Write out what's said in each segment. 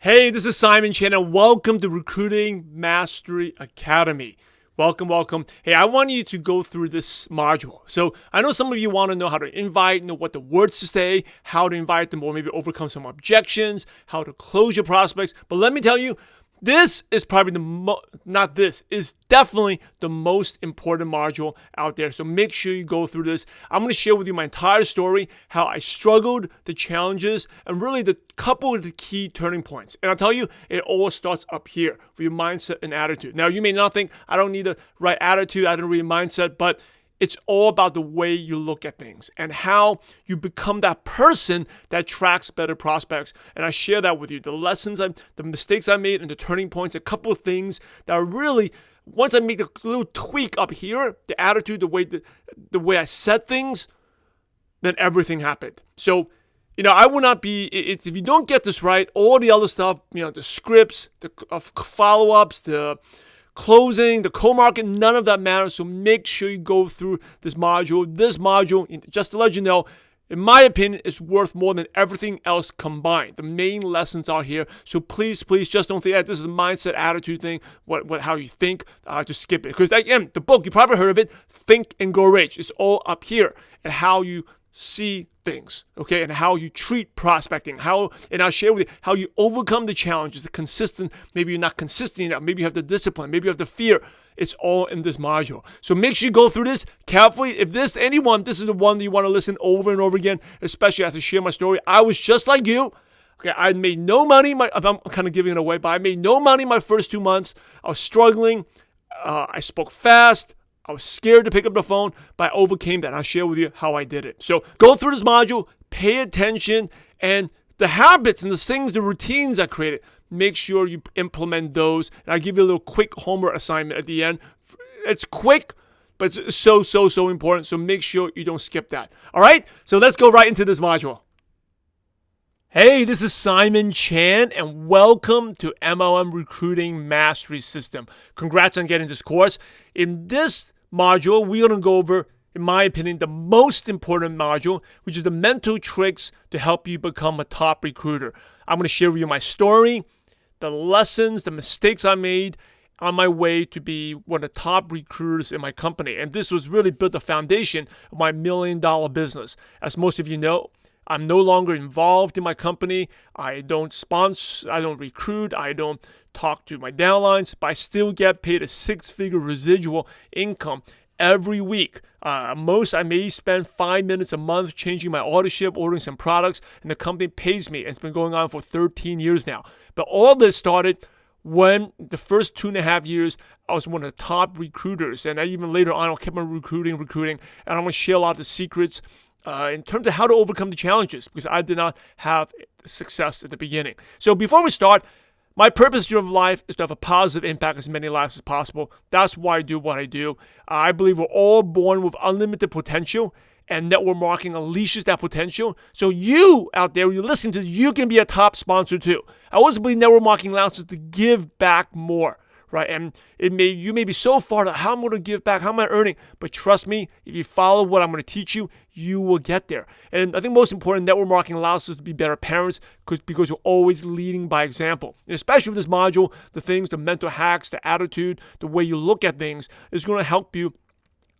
Hey, this is Simon Chen, and welcome to Recruiting Mastery Academy. Welcome. Hey, I want you to go through this module. So I know some of you want to know how to invite, know what the words to say, how to invite them, or maybe overcome some objections, how to close your prospects. But let me tell you, this is probably is definitely the most important module out there. So make sure you go through this. I'm going to share with you my entire story, how I struggled, the challenges, and really the couple of the key turning points. And I'll tell you, it all starts up here for your mindset and attitude. Now, you may not think I don't need a right attitude, I don't need a mindset, but it's all about the way you look at things and how you become that person that attracts better prospects. And I share that with you. The lessons, the mistakes I made, and the turning points, a couple of things that are really, once I make a little tweak up here, the attitude, the way I said things, then everything happened. So, I will not be, if you don't get this right, all the other stuff, the scripts, the follow-ups, the closing, the co-market, none of that matters. So make sure you go through this module. This module, just to let you know, in my opinion, is worth more than everything else combined. The main lessons are here. So please just don't think that this is a mindset attitude thing, how you think, just skip it. Because again, the book, you probably heard of it, Think and Grow Rich. It's all up here. And how you see things, okay, and how you treat prospecting, and I'll share with you how you overcome the challenges, maybe you're not consistent enough, maybe you have the discipline, maybe you have the fear. It's all in this module. So make sure you go through this carefully. If this is the one that you want to listen over and over again, especially after I share my story. I was just like you. Okay, I made no money. I'm kind of giving it away, but I made no money my first 2 months. I was struggling. I spoke fast. I was scared to pick up the phone, but I overcame that. And I'll share with you how I did it. So go through this module, pay attention, and the habits and the things, the routines I created, make sure you implement those. And I'll give you a little quick homework assignment at the end. It's quick, but it's so important. So make sure you don't skip that. All right? So let's go right into this module. Hey, this is Simon Chan, and welcome to MLM Recruiting Mastery System. Congrats on getting this course. In this module, we're going to go over, in my opinion, the most important module, which is the mental tricks to help you become a top recruiter. I'm going to share with you my story, the lessons, the mistakes I made on my way to be one of the top recruiters in my company. And this was really built the foundation of my $1 million business. As most of you know, I'm no longer involved in my company. I don't sponsor, I don't recruit, I don't talk to my downlines, but I still get paid a 6-figure residual income every week. I may spend 5 minutes a month changing my authorship, ordering some products, and the company pays me. And it's been going on for 13 years now. But all this started when the first 2.5 years, I was one of the top recruiters. And even later on, I kept on recruiting. And I'm going to share a lot of the secrets in terms of how to overcome the challenges, because I did not have success at the beginning. So before we start, my purpose of life is to have a positive impact as many lives as possible. That's why I do what I do. I believe we're all born with unlimited potential, and network marketing unleashes that potential. So you out there, you're listening to this, you can be a top sponsor too. I also believe network marketing allows us to give back more. Right, and you may be so far that how I'm going to give back, how am I earning? But trust me, if you follow what I'm going to teach you, you will get there. And I think most important, network marketing allows us to be better parents because you're always leading by example. And especially with this module, the mental hacks, the attitude, the way you look at things is going to help you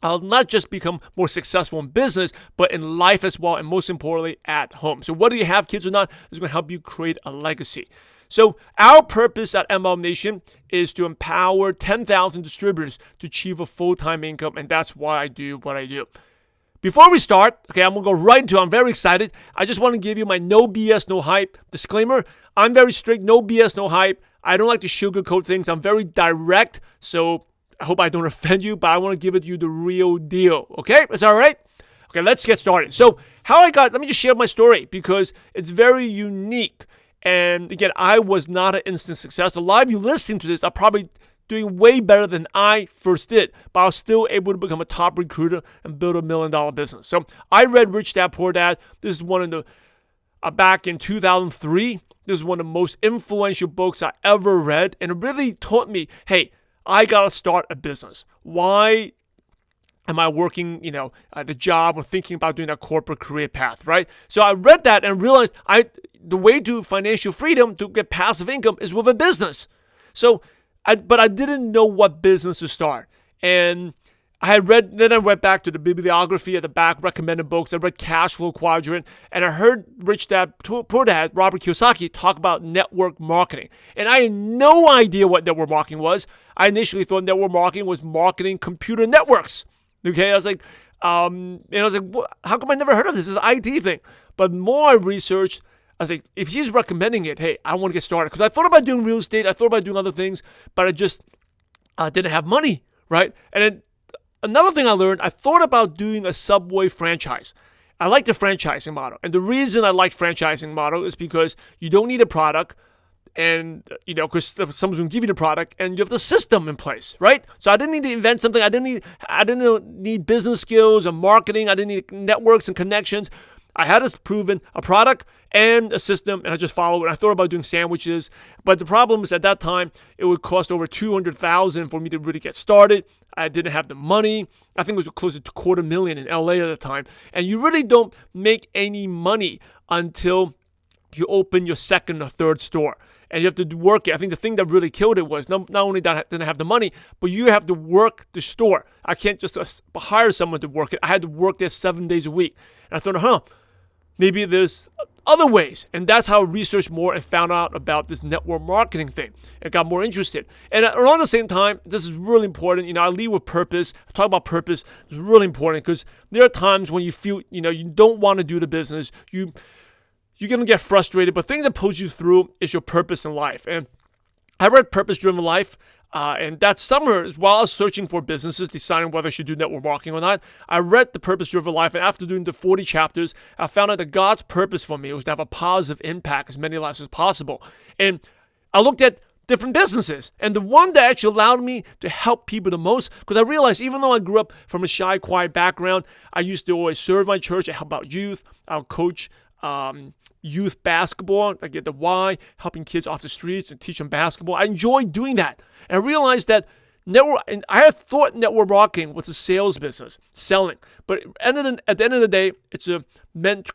not just become more successful in business, but in life as well, and most importantly, at home. So whether you have kids or not, it's going to help you create a legacy. So our purpose at MLM Nation is to empower 10,000 distributors to achieve a full-time income, and that's why I do what I do. Before we start, okay, I'm going to go right into it. I'm very excited. I just want to give you my no BS, no hype disclaimer. I'm very strict, no BS, no hype. I don't like to sugarcoat things. I'm very direct, so I hope I don't offend you, but I want to give it to you the real deal, okay? Is that all right? Okay, let's get started. So let me just share my story because it's very unique. And again, I was not an instant success. A lot of you listening to this are probably doing way better than I first did, but I was still able to become a top recruiter and build $1 million business. So I read Rich Dad Poor Dad. This is one of the, back in 2003, this is one of the most influential books I ever read. And it really taught me, hey, I got to start a business. Why am I working, at a job or thinking about doing a corporate career path, right? So I read that and realized the way to financial freedom, to get passive income, is with a business. But I didn't know what business to start. And I went back to the bibliography at the back, recommended books. I read Cash Flow Quadrant, and I heard Rich Dad, Poor Dad, Robert Kiyosaki, talk about network marketing. And I had no idea what network marketing was. I initially thought network marketing was marketing computer networks. Okay, I was like, how come I never heard of this? It's an IT thing. But the more I researched, I was like, if he's recommending it, hey, I want to get started. Because I thought about doing real estate, I thought about doing other things, but I just didn't have money, right? And then another thing I learned, I thought about doing a Subway franchise. I like the franchising model. And the reason I like franchising model is because you don't need a product, and because someone's going to give you the product, and you have the system in place, right? So I didn't need to invent something. I didn't need business skills and marketing. I didn't need networks and connections. I had a product and a system, and I just followed it. I thought about doing sandwiches, but the problem is at that time it would cost over $200,000 for me to really get started. I didn't have the money. I think it was close to $250,000 in LA at the time, and you really don't make any money until you open your second or third store. And you have to work it. I think the thing that really killed it was not only that I didn't have the money, but you have to work the store. I can't just hire someone to work it. I had to work there 7 days a week. And I thought, maybe there's other ways. And that's how I researched more and found out about this network marketing thing and got more interested. And around the same time, this is really important. I lead with purpose. I talk about purpose. It's really important because there are times when you feel, you don't want to do the business. You're going to get frustrated, but the thing that pulls you through is your purpose in life. And I read Purpose Driven Life, and that summer, while I was searching for businesses, deciding whether I should do network marketing or not, I read the Purpose Driven Life, and after doing the 40 chapters, I found out that God's purpose for me was to have a positive impact as many lives as possible. And I looked at different businesses, and the one that actually allowed me to help people the most, because I realized even though I grew up from a shy, quiet background, I used to always serve my church. I help out youth. I'll coach youth basketball. I get the why, helping kids off the streets and teach them basketball. I enjoy doing that. And I realized that I had thought network marketing was a sales business, selling. But at the end of the day, it's a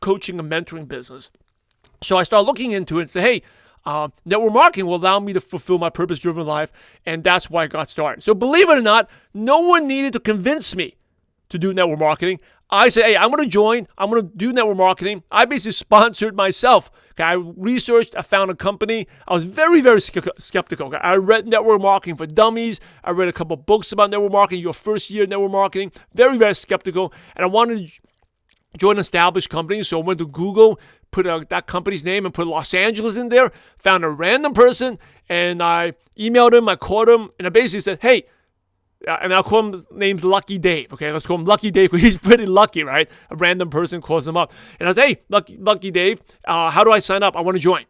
coaching and mentoring business. So I started looking into it and said, hey, network marketing will allow me to fulfill my purpose-driven life. And that's why I got started. So believe it or not, no one needed to convince me to do network marketing. I said, hey, I'm going to join. I'm going to do network marketing. I basically sponsored myself. Okay, I researched. I found a company. I was very, very skeptical. Okay? I read Network Marketing for Dummies. I read a couple of books about network marketing, your first year network marketing. Very, very skeptical. And I wanted to join an established company. So I went to Google, put that company's name and put Los Angeles in there, found a random person, and I emailed him. I called him, and I basically said, hey, and I'll call him named Lucky Dave. Okay, let's call him Lucky Dave because he's pretty lucky, right? A random person calls him up. And I was, hey, Lucky Dave, how do I sign up? I want to join.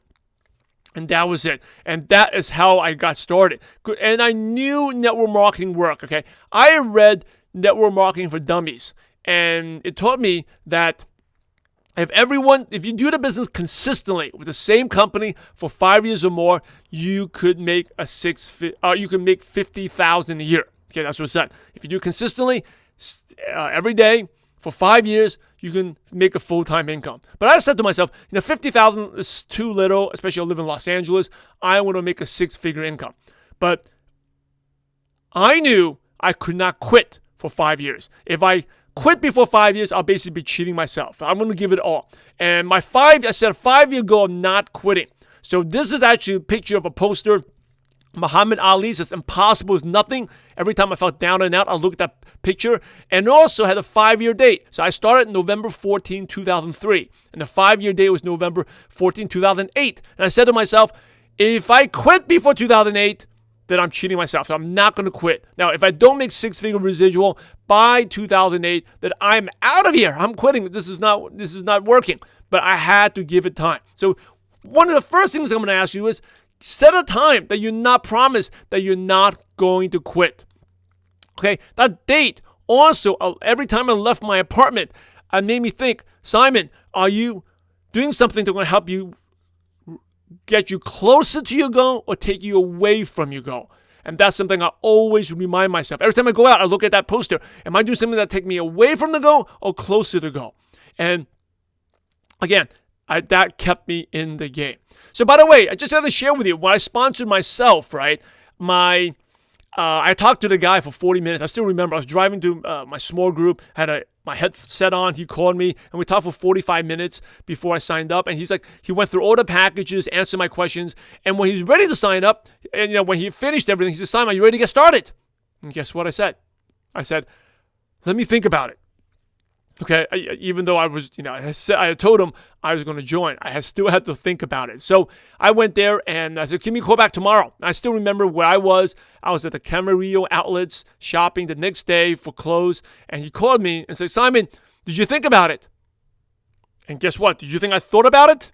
And that was it. And that is how I got started. And I knew network marketing worked, okay? I read Network Marketing for Dummies. And it taught me that if you do the business consistently with the same company for 5 years or more, you could make $50,000 a year. Okay, that's what it said. If you do consistently every day for 5 years, you can make a full-time income. But I said to myself, $50,000 is too little, especially I live in Los Angeles. I want to make a six-figure income. But I knew I could not quit for 5 years. If I quit before 5 years, I'll basically be cheating myself. I'm going to give it all. And I set a 5-year goal of not quitting. So this is actually a picture of a poster. Muhammad Ali says, impossible is nothing. Every time I felt down and out, I looked at that picture. And also had a 5-year date. So I started November 14, 2003. And the 5-year date was November 14, 2008. And I said to myself, if I quit before 2008, then I'm cheating myself. So I'm not going to quit. Now, if I don't make six-figure residual by 2008, then I'm out of here. I'm quitting. This is not working. But I had to give it time. So one of the first things I'm going to ask you is, set a time that you're not promised that you're not going to quit. Okay, that date also, every time I left my apartment, it made me think, Simon, are you doing something that's going to help you get you closer to your goal or take you away from your goal? And that's something I always remind myself. Every time I go out, I look at that poster. Am I doing something that take me away from the goal or closer to the goal? And again, that kept me in the game. So by the way, I just had to share with you, when I sponsored myself, right, I talked to the guy for 40 minutes. I still remember I was driving to my small group, had my headset on. He called me, and we talked for 45 minutes before I signed up. And he went through all the packages, answered my questions. And when he's ready to sign up, and when he finished everything, he said, "Simon, are you ready to get started?" And guess what I said? I said, "Let me think about it." Okay, even though I was, I had told him I was going to join, I still had to think about it. So I went there and I said, "Give me a call back tomorrow." And I still remember where I was. I was at the Camarillo outlets shopping the next day for clothes. And he called me and said, "Simon, did you think about it?" And guess what? Did you think I thought about it?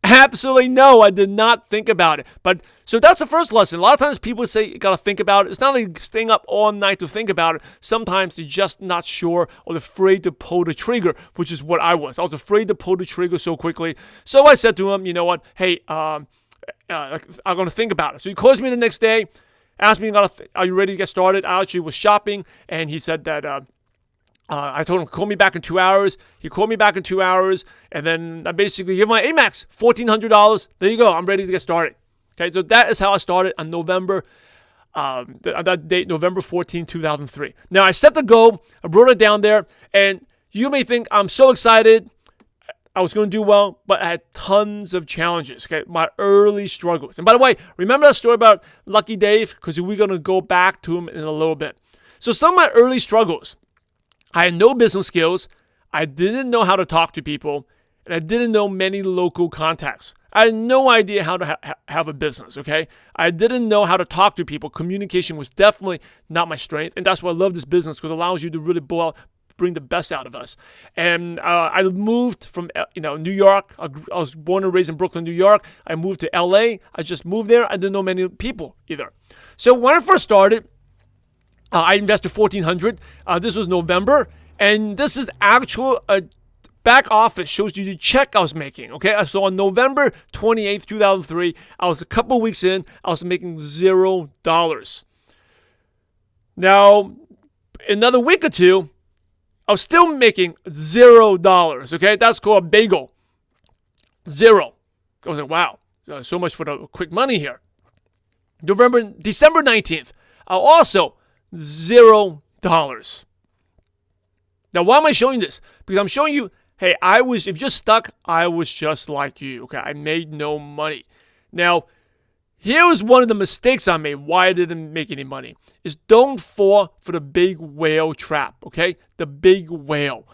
Absolutely no, I did not think about it. But so that's the first lesson. A lot of times people say you got to think about it. It's not like staying up all night to think about it. Sometimes they're just not sure or afraid to pull the trigger, which is what I was. I was afraid to pull the trigger so quickly. So I said to him, "You know what? Hey, I'm going to think about it." So he calls me the next day, asked me, "Are you ready to get started?" I actually was shopping, and he said that I told him, "Call me back in 2 hours." He called me back in 2 hours, and then I basically gave my Amex $1,400. There you go. I'm ready to get started. Okay, so that is how I started on that date, November 14, 2003. Now, I set the goal. I wrote it down there, and you may think I'm so excited. I was going to do well, but I had tons of challenges, okay? My early struggles. And by the way, remember that story about Lucky Dave? Because we're going to go back to him in a little bit. So some of my early struggles, I had no business skills, I didn't know how to talk to people, and I didn't know many local contacts. I had no idea how to have a business, okay? I didn't know how to talk to people. Communication was definitely not my strength, and that's why I love this business, because it allows you to really bring the best out of us. And I moved from New York. I was born and raised in Brooklyn, New York. I moved to L.A. I just moved there. I didn't know many people either. So when I first started, I invested $1,400. This was November, and this is actual back office shows you the check I was making. Okay, so on November 28th, 2003, I was a couple weeks in. I was making $0. Now, another week or two, I was still making $0. Okay, that's called a bagel. Zero. I was like, wow, so much for the quick money here. December 19th, also $0. Now, why am I showing this? Because I'm showing you, hey, if you're stuck, I was just like you. Okay, I made no money. Now, here was one of the mistakes I made, why I didn't make any money, is don't fall for the big whale trap, okay? The big whale.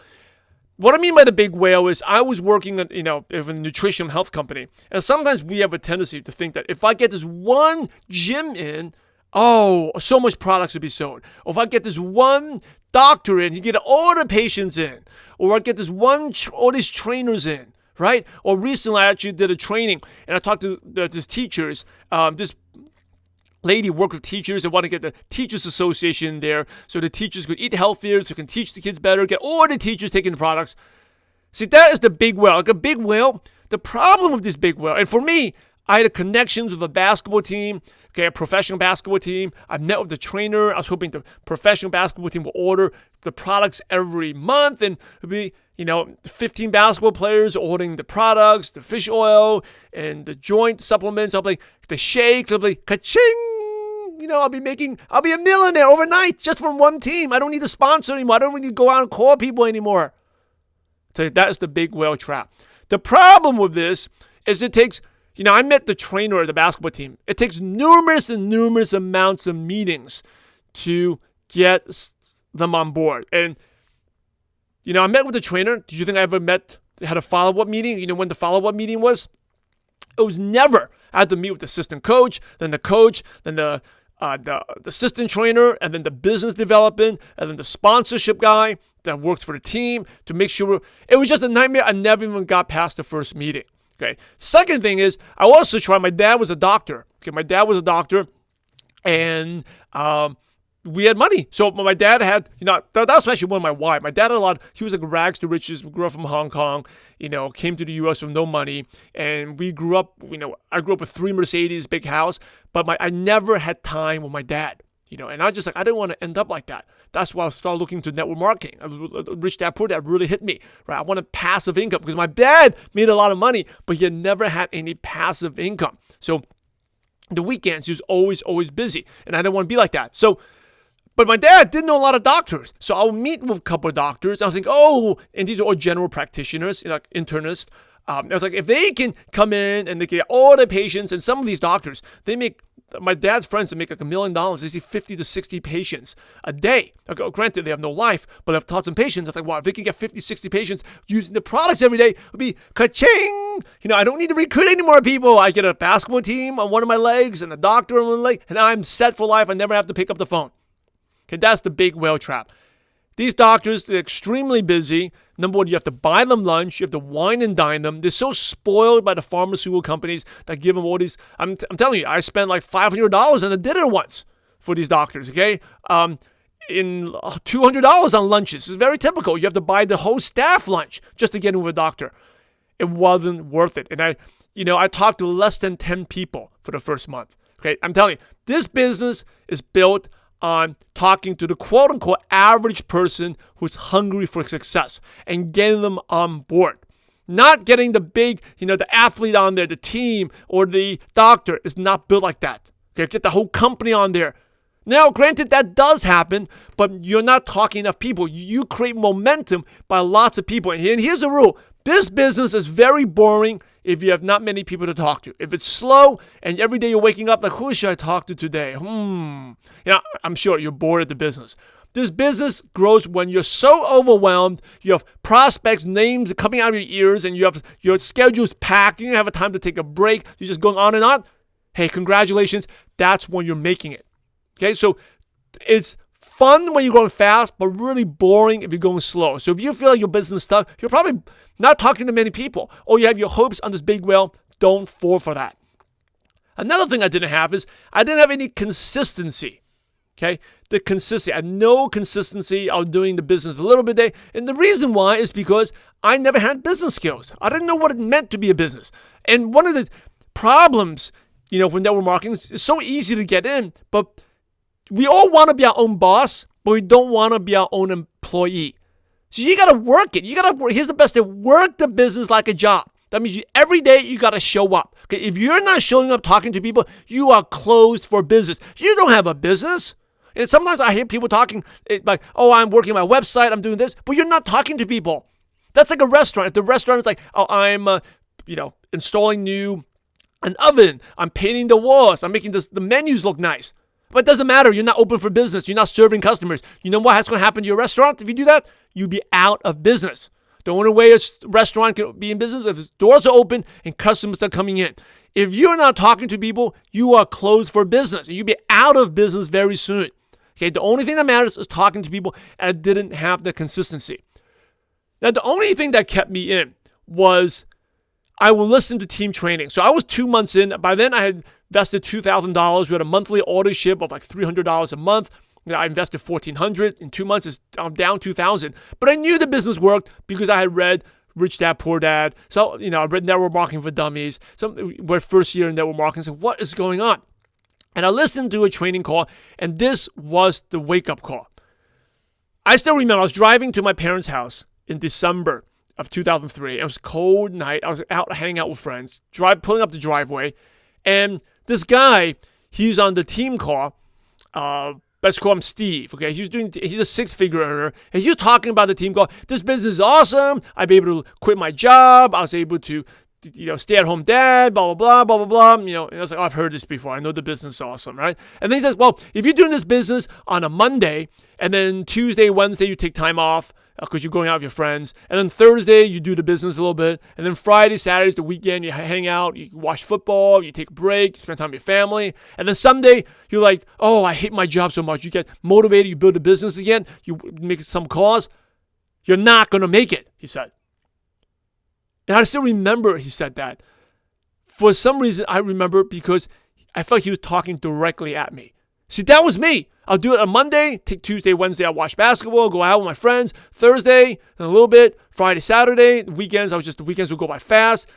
What I mean by the big whale is I was working at, a nutrition health company, and sometimes we have a tendency to think that if I get this one gym in, so much products will be sold. Or if I get this one doctor in, he get all the patients in. Or I get this all these trainers in. Right? Or recently, I actually did a training, and I talked to these teachers. This lady worked with teachers and wanted to get the Teachers Association there so the teachers could eat healthier, so they can teach the kids better, get all the teachers taking the products. See, that is the big whale. Like a big whale, the problem with this big whale, and for me, I had connections with a basketball team, okay, a professional basketball team. I met with the trainer. I was hoping the professional basketball team will order the products every month, and it would be 15 basketball players ordering the products, the fish oil, and the joint supplements. I'll be the shakes. I'll be ka-ching. I'll be a millionaire overnight just from one team. I don't need a sponsor anymore. I don't need to go out and call people anymore. So that is the big whale trap. The problem with this is it takes, I met the trainer of the basketball team. It takes numerous amounts of meetings to get them on board. And I met with the trainer. Did you think I ever had a follow-up meeting? You know when the follow-up meeting was? It was never. I had to meet with the assistant coach, then the assistant trainer, and then the business development, and then the sponsorship guy that works for the team to make sure. It was just a nightmare. I never even got past the first meeting. Okay. Second thing is, I also tried. My dad was a doctor. Okay, my dad was a doctor, and we had money. So my dad had, that was actually one of my why. My dad had he was like rags to riches, grew up from Hong Kong, came to the U.S. with no money. And we grew up, I grew up with 3 Mercedes, big house, but I never had time with my dad. And I was just like, I didn't want to end up like that. That's why I started looking to network marketing. Rich Dad Poor Dad really hit me, right? I wanted passive income because my dad made a lot of money, but he had never had any passive income. So the weekends, he was always busy, and I didn't want to be like that. But my dad didn't know a lot of doctors. So I'll meet with a couple of doctors. I was like, and these are all general practitioners, like internists. I was like, if they can come in and they get all the patients, and some of these doctors, my dad's friends that make like $1 million, they see 50 to 60 patients a day. Okay, granted, they have no life, but they have tons of patients. It's like, wow, if they can get 50, 60 patients using the products every day, it would be ka-ching. I don't need to recruit any more people. I get a basketball team on one of my legs and a doctor on one leg, and I'm set for life. I never have to pick up the phone. Okay, that's the big whale trap. These doctors, they're extremely busy. Number one, you have to buy them lunch. You have to wine and dine them. They're so spoiled by the pharmaceutical companies that give them all these. I'm telling you, I spent like $500 on a dinner once for these doctors, okay? In $200 on lunches. It's very typical. You have to buy the whole staff lunch just to get in with a doctor. It wasn't worth it. And I talked to less than 10 people for the first month. Okay, I'm telling you, this business is built on talking to the quote-unquote average person who's hungry for success and getting them on board. Not getting the big, the athlete on there, the team, or the doctor is not built like that. Okay, get the whole company on there. Now, granted, that does happen, but you're not talking enough people. You create momentum by lots of people. And here's the rule. This business is very boring if you have not many people to talk to. If it's slow and every day you're waking up like, who should I talk to today? I'm sure you're bored at the business. This business grows when you're so overwhelmed, you have prospects, names coming out of your ears, and your schedule's packed. You don't have a time to take a break. You're just going on and on. Hey, congratulations. That's when you're making it. Okay, so it's fun when you're going fast, but really boring if you're going slow. So if you feel like your business is tough, you're probably not talking to many people, or you have your hopes on this big whale. Don't fall for that. Another thing I didn't have is I didn't have any consistency. Okay, the consistency. I had no consistency. I was doing the business a little bit a day, and the reason why is because I never had business skills. I didn't know what it meant to be a business. And one of the problems, for network marketing is it's so easy to get in, but we all want to be our own boss, but we don't want to be our own employee. So you got to work it. Here's the best thing. Work the business like a job. That means every day you got to show up. Okay? If you're not showing up talking to people, you are closed for business. You don't have a business. And sometimes I hear people talking like, I'm working my website, I'm doing this, but you're not talking to people. That's like a restaurant. If the restaurant is like, I'm installing an oven, I'm painting the walls, I'm making the menus look nice. But it doesn't matter. You're not open for business. You're not serving customers. You know what's going to happen to your restaurant if you do that? You'll be out of business. The only way a restaurant can be in business is if its doors are open and customers are coming in. If you're not talking to people, you are closed for business. And you'll be out of business very soon. Okay, the only thing that matters is talking to people, and I didn't have the consistency. Now, the only thing that kept me in was I would listen to team training. So I was 2 months in. By then, I had invested $2,000. We had a monthly auditorship of like $300 a month. I invested $1,400 in 2 months. I'm down $2,000. But I knew the business worked because I had read Rich Dad Poor Dad. So I read Network Marketing for Dummies. So we're first year in network marketing. So what is going on? And I listened to a training call, and this was the wake-up call. I still remember I was driving to my parents' house in December of 2003. It was a cold night. I was out hanging out with friends, pulling up the driveway, and this guy, he's on the team call. Let's call him Steve. Okay, he's a 6-figure earner, and he's talking about the team call. This business is awesome. I'd be able to quit my job. I was able to, stay-at-home dad. Blah blah blah blah blah blah. And I was like, I've heard this before. I know the business is awesome, right? And then he says, well, if you're doing this business on a Monday, and then Tuesday, Wednesday, you take time off because you're going out with your friends. And then Thursday, you do the business a little bit. And then Friday, Saturday's the weekend. You hang out. You watch football. You take a break. You spend time with your family. And then Sunday, you're like, I hate my job so much. You get motivated. You build a business again. You make some cause. You're not going to make it, he said. And I still remember he said that. For some reason, I remember because I felt he was talking directly at me. See, that was me. I'll do it on Monday, take Tuesday, Wednesday, I'll watch basketball, go out with my friends. Thursday, and a little bit. Friday, Saturday, the weekends would go by fast.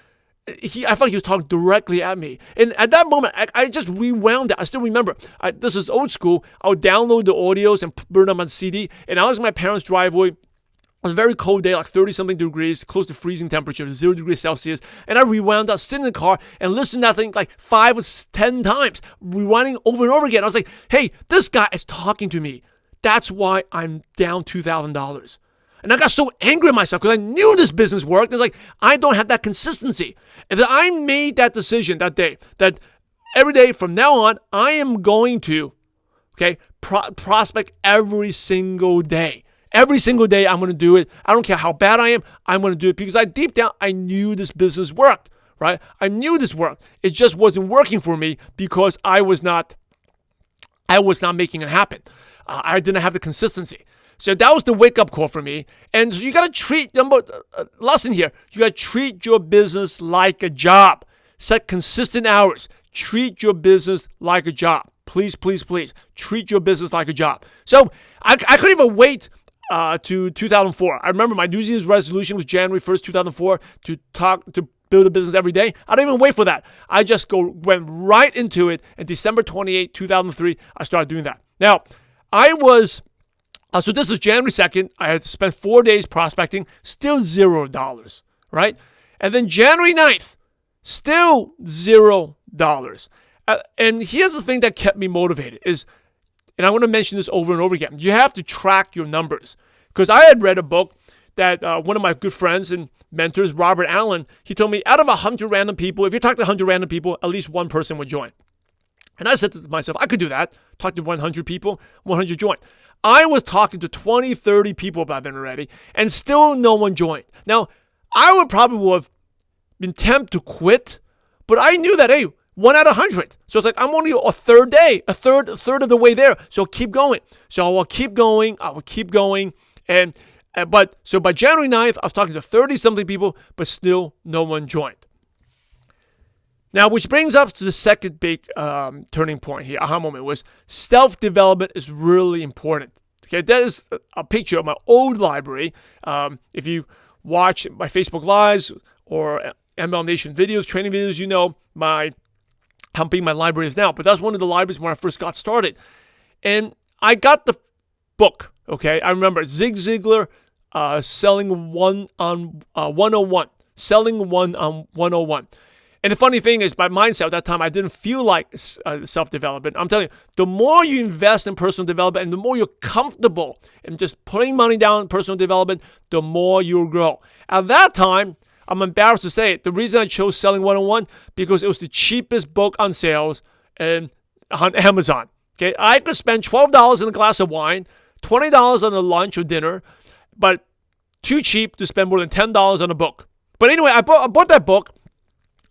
I felt like he was talking directly at me. And at that moment, I just rewound it. I still remember. This is old school. I would download the audios and burn them on CD. And I was in my parents' driveway. It was a very cold day, like 30-something degrees, close to freezing temperature, 0 degrees Celsius. And I rewound that, sit in the car, and listened to that thing like 5 or 10 times, rewinding over and over again. I was like, hey, this guy is talking to me. That's why I'm down $2,000. And I got so angry at myself because I knew this business worked. It's like, I don't have that consistency. And then I made that decision that day, that every day from now on, I am going to, prospect every single day. Every single day, I'm going to do it. I don't care how bad I am. I'm going to do it because deep down, I knew this business worked, right? I knew this worked. It just wasn't working for me because I was not making it happen. I didn't have the consistency. So that was the wake-up call for me. And so you got to treat, lesson here, you got to treat your business like a job. Set consistent hours. Treat your business like a job. Please, please, please. Treat your business like a job. So I couldn't even wait to 2004. I remember my New Year's resolution was January 1st, 2004, to build a business every day. I didn't even wait for that. I just went right into it. And December 28, 2003, I started doing that. Now, so this was January 2nd. I had to spend 4 days prospecting, still $0, right? And then January 9th, still $0. And here's the thing that kept me motivated is, and I want to mention this over and over again, you have to track your numbers. Because I had read a book that one of my good friends and mentors, Robert Allen, he told me out of 100 random people, if you talk to 100 random people, at least one person would join. And I said to myself, I could do that. Talk to 100 people, 100 join. I was talking to 20, 30 people by then already, and still no one joined. Now, I would probably have been tempted to quit, but I knew that, hey, 1 out of 100. So it's like, I'm only a third of the way there. So keep going. So I will keep going. So by January 9th, I was talking to 30-something people, but still no one joined. Now, which brings us to the second big turning point here, aha moment, was self-development is really important. Okay, that is a picture of my old library. If you watch my Facebook Lives or ML Nation videos, training videos, you know how big my library is now. But that's one of the libraries when I first got started. And I got the book, okay? I remember Zig Ziglar Selling One on 101. Selling One on 101. And the funny thing is, my mindset at that time, I didn't feel like self-development. I'm telling you, the more you invest in personal development and the more you're comfortable in just putting money down in personal development, the more you'll grow. At that time, I'm embarrassed to say it, the reason I chose Selling 101, because it was the cheapest book on sales on Amazon. Okay, I could spend $12 on a glass of wine, $20 on a lunch or dinner, but too cheap to spend more than $10 on a book. But anyway, I bought that book.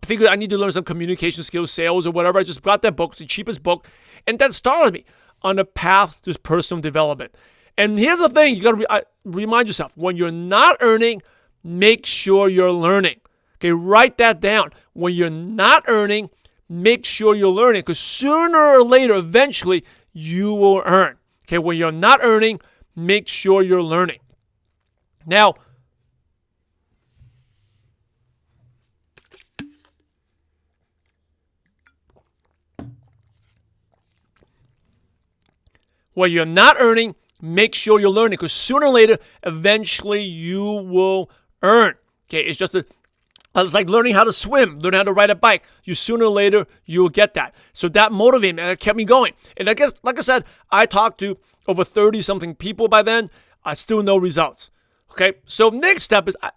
I figured I need to learn some communication skills, sales, or whatever. I just got that book. It's the cheapest book. And that started me on a path to personal development. And here's the thing. You got to remind yourself. When you're not earning, make sure you're learning. Okay, write that down. When you're not earning, make sure you're learning. Because sooner or later, eventually, you will earn. Okay, when you're not earning, make sure you're learning. Now, when you're not earning, make sure you're learning, because sooner or later, eventually you will earn. Okay, it's like learning how to swim, learning how to ride a bike. Sooner or later, you will get that. So that motivated me and it kept me going. And I guess, like I said, I talked to over 30-something people by then. I still no results. Okay, so next step is I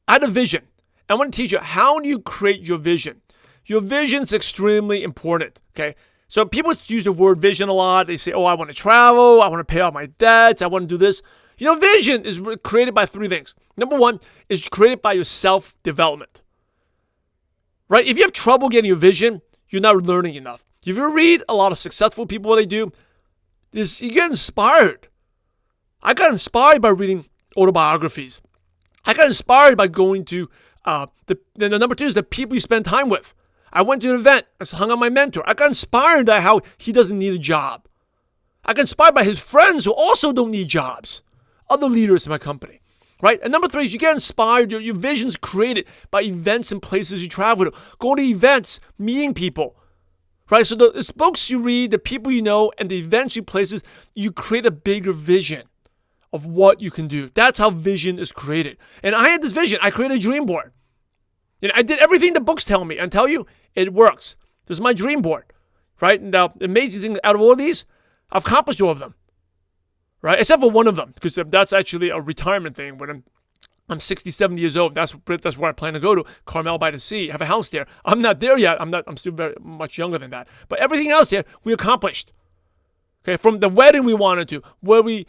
had a vision. I want to teach you, how do you create your vision? Your vision is extremely important. Okay. So people use the word vision a lot. They say, oh, I want to travel. I want to pay off my debts. I want to do this. You know, vision is created by 3 things. Number 1 is created by your self-development. Right? If you have trouble getting your vision, you're not learning enough. If you read a lot of successful people, what they do is you get inspired. I got inspired by reading autobiographies. I got inspired by going to, the number 2 is the people you spend time with. I went to an event. I hung out with my mentor. I got inspired by how he doesn't need a job. I got inspired by his friends who also don't need jobs. Other leaders in my company. Right? And number 3 is you get inspired. Your vision's created by events and places you travel to. Going to events, meeting people. Right? So the books you read, the people you know, and the events you places, you create a bigger vision of what you can do. That's how vision is created. And I had this vision. I created a dream board. I did everything the books tell me. And tell you, it works. This is my dream board. Right? Now, the amazing thing, out of all these, I've accomplished all of them. Right? Except for one of them, because that's actually a retirement thing. When I'm 60, 70 years old, that's where I plan to go to, Carmel by the Sea. I have a house there. I'm not there yet. I'm still very much younger than that. But everything else there, we accomplished. Okay, from the wedding we wanted to, where we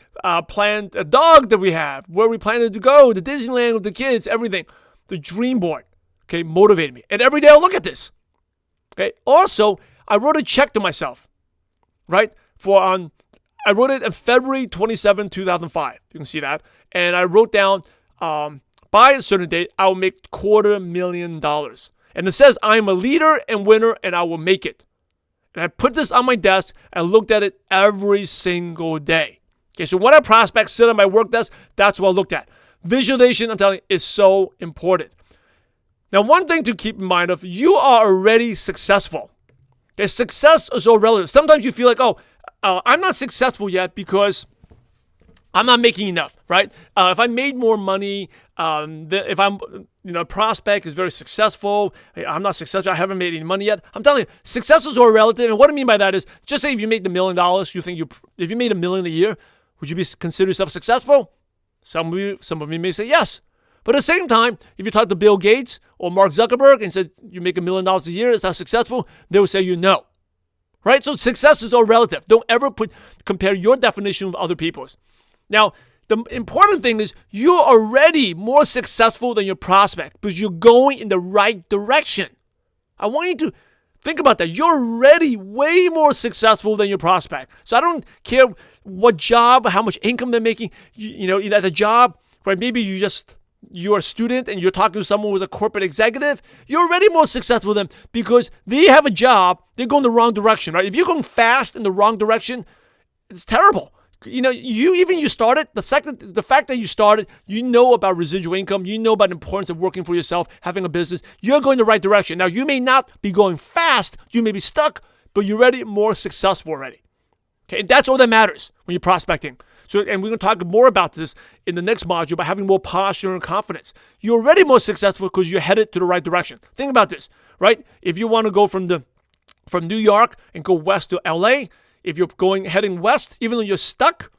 planned a dog that we have, where we planned to go, the Disneyland with the kids, everything. The dream board, okay, motivated me. And every day I'll look at this. Okay. Also, I wrote a check to myself, right? I wrote it on February 27, 2005. You can see that. And I wrote down, by a certain date, I will make $250,000. And it says, I am a leader and winner, and I will make it. And I put this on my desk and looked at it every single day. Okay, so when I prospect, sit on my work desk, that's what I looked at. Visualization, I'm telling you, is so important. Now, one thing to keep in mind of, you are already successful. Okay, success is all relative. Sometimes you feel like, I'm not successful yet because I'm not making enough, right? If I made more money, if I'm, prospect is very successful, I'm not successful, I haven't made any money yet. I'm telling you, success is all relative. And what I mean by that is, just say if you made $1 million, if you made $1 million a year, would you consider yourself successful? Some of you may say yes. But at the same time, if you talk to Bill Gates or Mark Zuckerberg and said you make $1 million a year, is that successful? They will say no. Right? So success is all relative. Don't ever compare your definition with other people's. Now, the important thing is you're already more successful than your prospect because you're going in the right direction. I want you to think about that. You're already way more successful than your prospect. So I don't care what job, how much income they're making. At a job, right? Maybe you're a student and you're talking to someone who's a corporate executive. You're already more successful than them because they have a job. They're going the wrong direction, right? If you're going fast in the wrong direction, it's terrible. You started, the fact that you started, about residual income, about the importance of working for yourself, having a business, you're going the right direction. Now, you may not be going fast, you may be stuck, but you're already more successful already. Okay, and that's all that matters when you're prospecting. So, and we're going to talk more about this in the next module about having more posture and confidence. You're already more successful because you're headed to the right direction. Think about this, right? If you want to go from New York and go west to L.A., if you're heading west, even though you're stuck,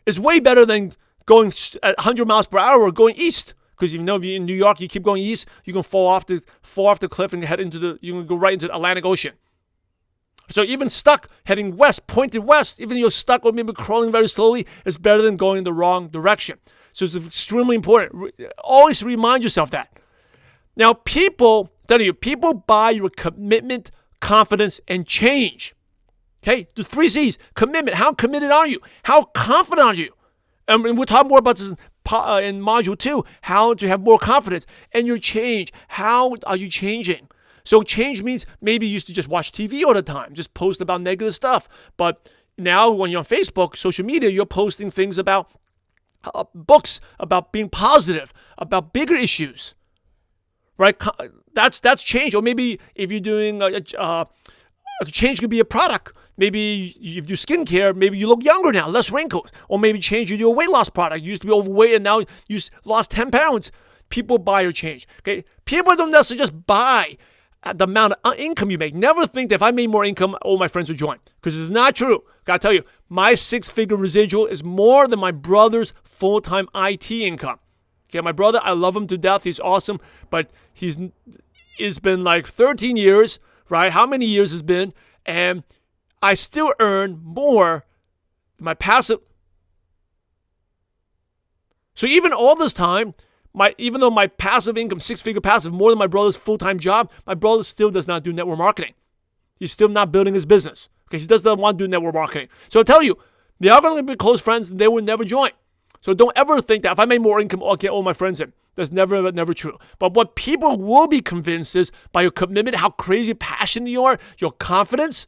it's way better than going at 100 miles per hour or going east. Because if you're in New York, you keep going east, you can fall off the cliff and you can go right into the Atlantic Ocean. So even stuck, heading west, pointed west, even though you're stuck or maybe crawling very slowly, it's better than going in the wrong direction. So it's extremely important. Always remind yourself that. Now, people buy your commitment, confidence, and change. Okay, the 3 C's. Commitment. How committed are you? How confident are you? And we'll talk more about this in Module 2, how to have more confidence. And your change. How are you changing? So change means maybe you used to just watch TV all the time, just post about negative stuff. But now when you're on Facebook, social media, you're posting things about books, about being positive, about bigger issues. Right? That's change. Or maybe if you're doing change could be a product. Maybe if you do skincare, maybe you look younger now, less wrinkles. Or maybe change, you do a weight loss product. You used to be overweight and now you lost 10 pounds. People buy your change. Okay? People don't necessarily just buy the amount of income you make. Never think that if I made more income, all my friends would join. Because it's not true. Gotta tell you, my 6-figure residual is more than my brother's full-time IT income. Okay, my brother, I love him to death. He's awesome. But it's been like 13 years, right? How many years it's been? And I still earn more than my passive. So even all this time, even though my passive income, 6-figure passive, more than my brother's full-time job, my brother still does not do network marketing. He's still not building his business. Okay, he doesn't want to do network marketing. So I tell you, they are going to be close friends and they will never join. So don't ever think that if I make more income, I'll get all my friends in. That's never true. But what people will be convinced is by your commitment, how crazy passionate you are, your confidence,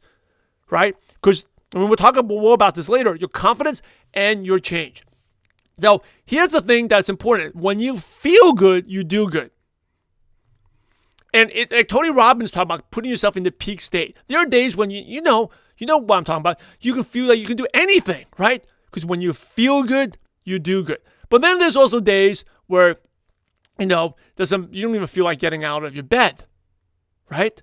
right? Because we'll talk more about this later, your confidence and your change. Now, here's the thing that's important. When you feel good, you do good. And like Tony Robbins talked about putting yourself in the peak state. There are days when you know what I'm talking about. You can feel that you can do anything, right? Because when you feel good, you do good. But then there's also days where, you don't even feel like getting out of your bed, right?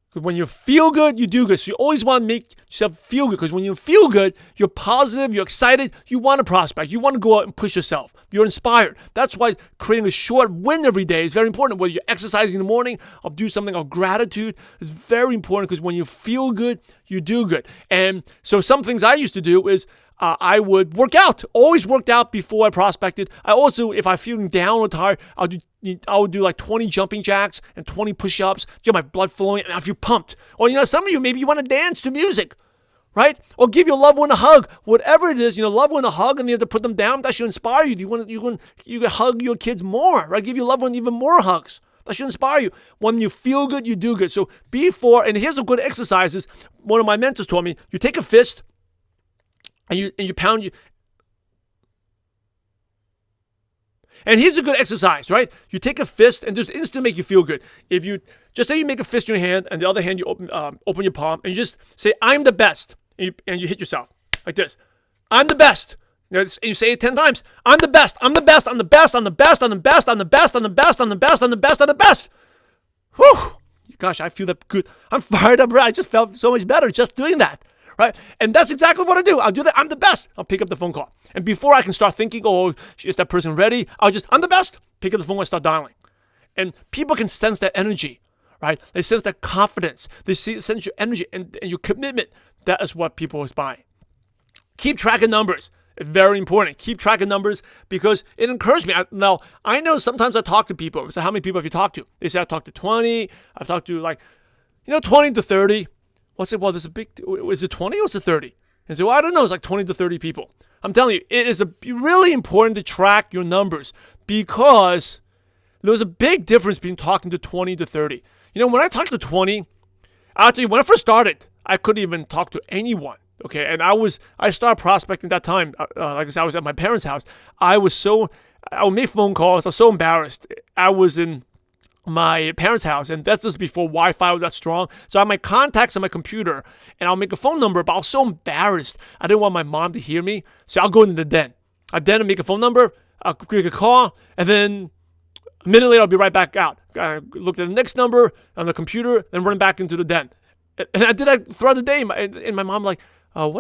Because when you feel good, you do good. So you always want to make yourself feel good. Because when you feel good, you're positive, you're excited, you want to prospect, you want to go out and push yourself. You're inspired. That's why creating a short win every day is very important. Whether you're exercising in the morning or do something of gratitude is very important because when you feel good, you do good. And so some things I used to do is I would work out. Always worked out before I prospected. I also, if I'm feeling down or tired, I would do like 20 jumping jacks and 20 push-ups, get my blood flowing, and I feel pumped. Or, some of you, maybe you want to dance to music, right? Or give your loved one a hug. Whatever it is, loved one a hug and you have to put them down, that should inspire you. You can hug your kids more, right? Give your loved one even more hugs. That should inspire you. When you feel good, you do good. So and here's a good exercises. One of my mentors taught me, you take a fist, and you pound you. And here's a good exercise, right? You take a fist and just instantly make you feel good. If you just say you make a fist in your hand and the other hand you open your palm and you just say, I'm the best. And you hit yourself like this. I'm the best. And you say it 10 times. I'm the best. I'm the best. I'm the best. I'm the best. I'm the best. I'm the best. I'm the best. I'm the best. I'm the best. I'm the best. Whew. Gosh, I feel that good. I'm fired up. I just felt so much better just doing that. Right? And that's exactly what I do. I'll do that. I'm the best. I'll pick up the phone call. And before I can start thinking, is that person ready? I'm the best. Pick up the phone and start dialing. And people can sense that energy, right? They sense that confidence. They sense your energy and your commitment. That is what people is buying. Keep track of numbers. Very important. Keep track of numbers because it encouraged me. Now, I know sometimes I talk to people. So how many people have you talked to? They say I've talked to 20. I've talked to 20 to 30. Well, I say, there's a big, is it 20 or is it 30? And say, I don't know, it's like 20 to 30 people. I'm telling you, it is really important to track your numbers because there's a big difference between talking to 20 to 30. When I talk to 20, I'll tell you, when I first started, I couldn't even talk to anyone. Okay, and I started prospecting that time. Like I said, I was at my parents' house. I would make phone calls. I was so embarrassed. I was in my parents' house, and that's just before Wi-Fi was that strong. So I have my contacts on my computer, and I'll make a phone number, but I was so embarrassed. I didn't want my mom to hear me, so I'll go into the den. I'll make a phone number, I'll make a call, and then a minute later, I'll be right back out. I looked at the next number on the computer, then run back into the den. And I did that throughout the day, and my mom what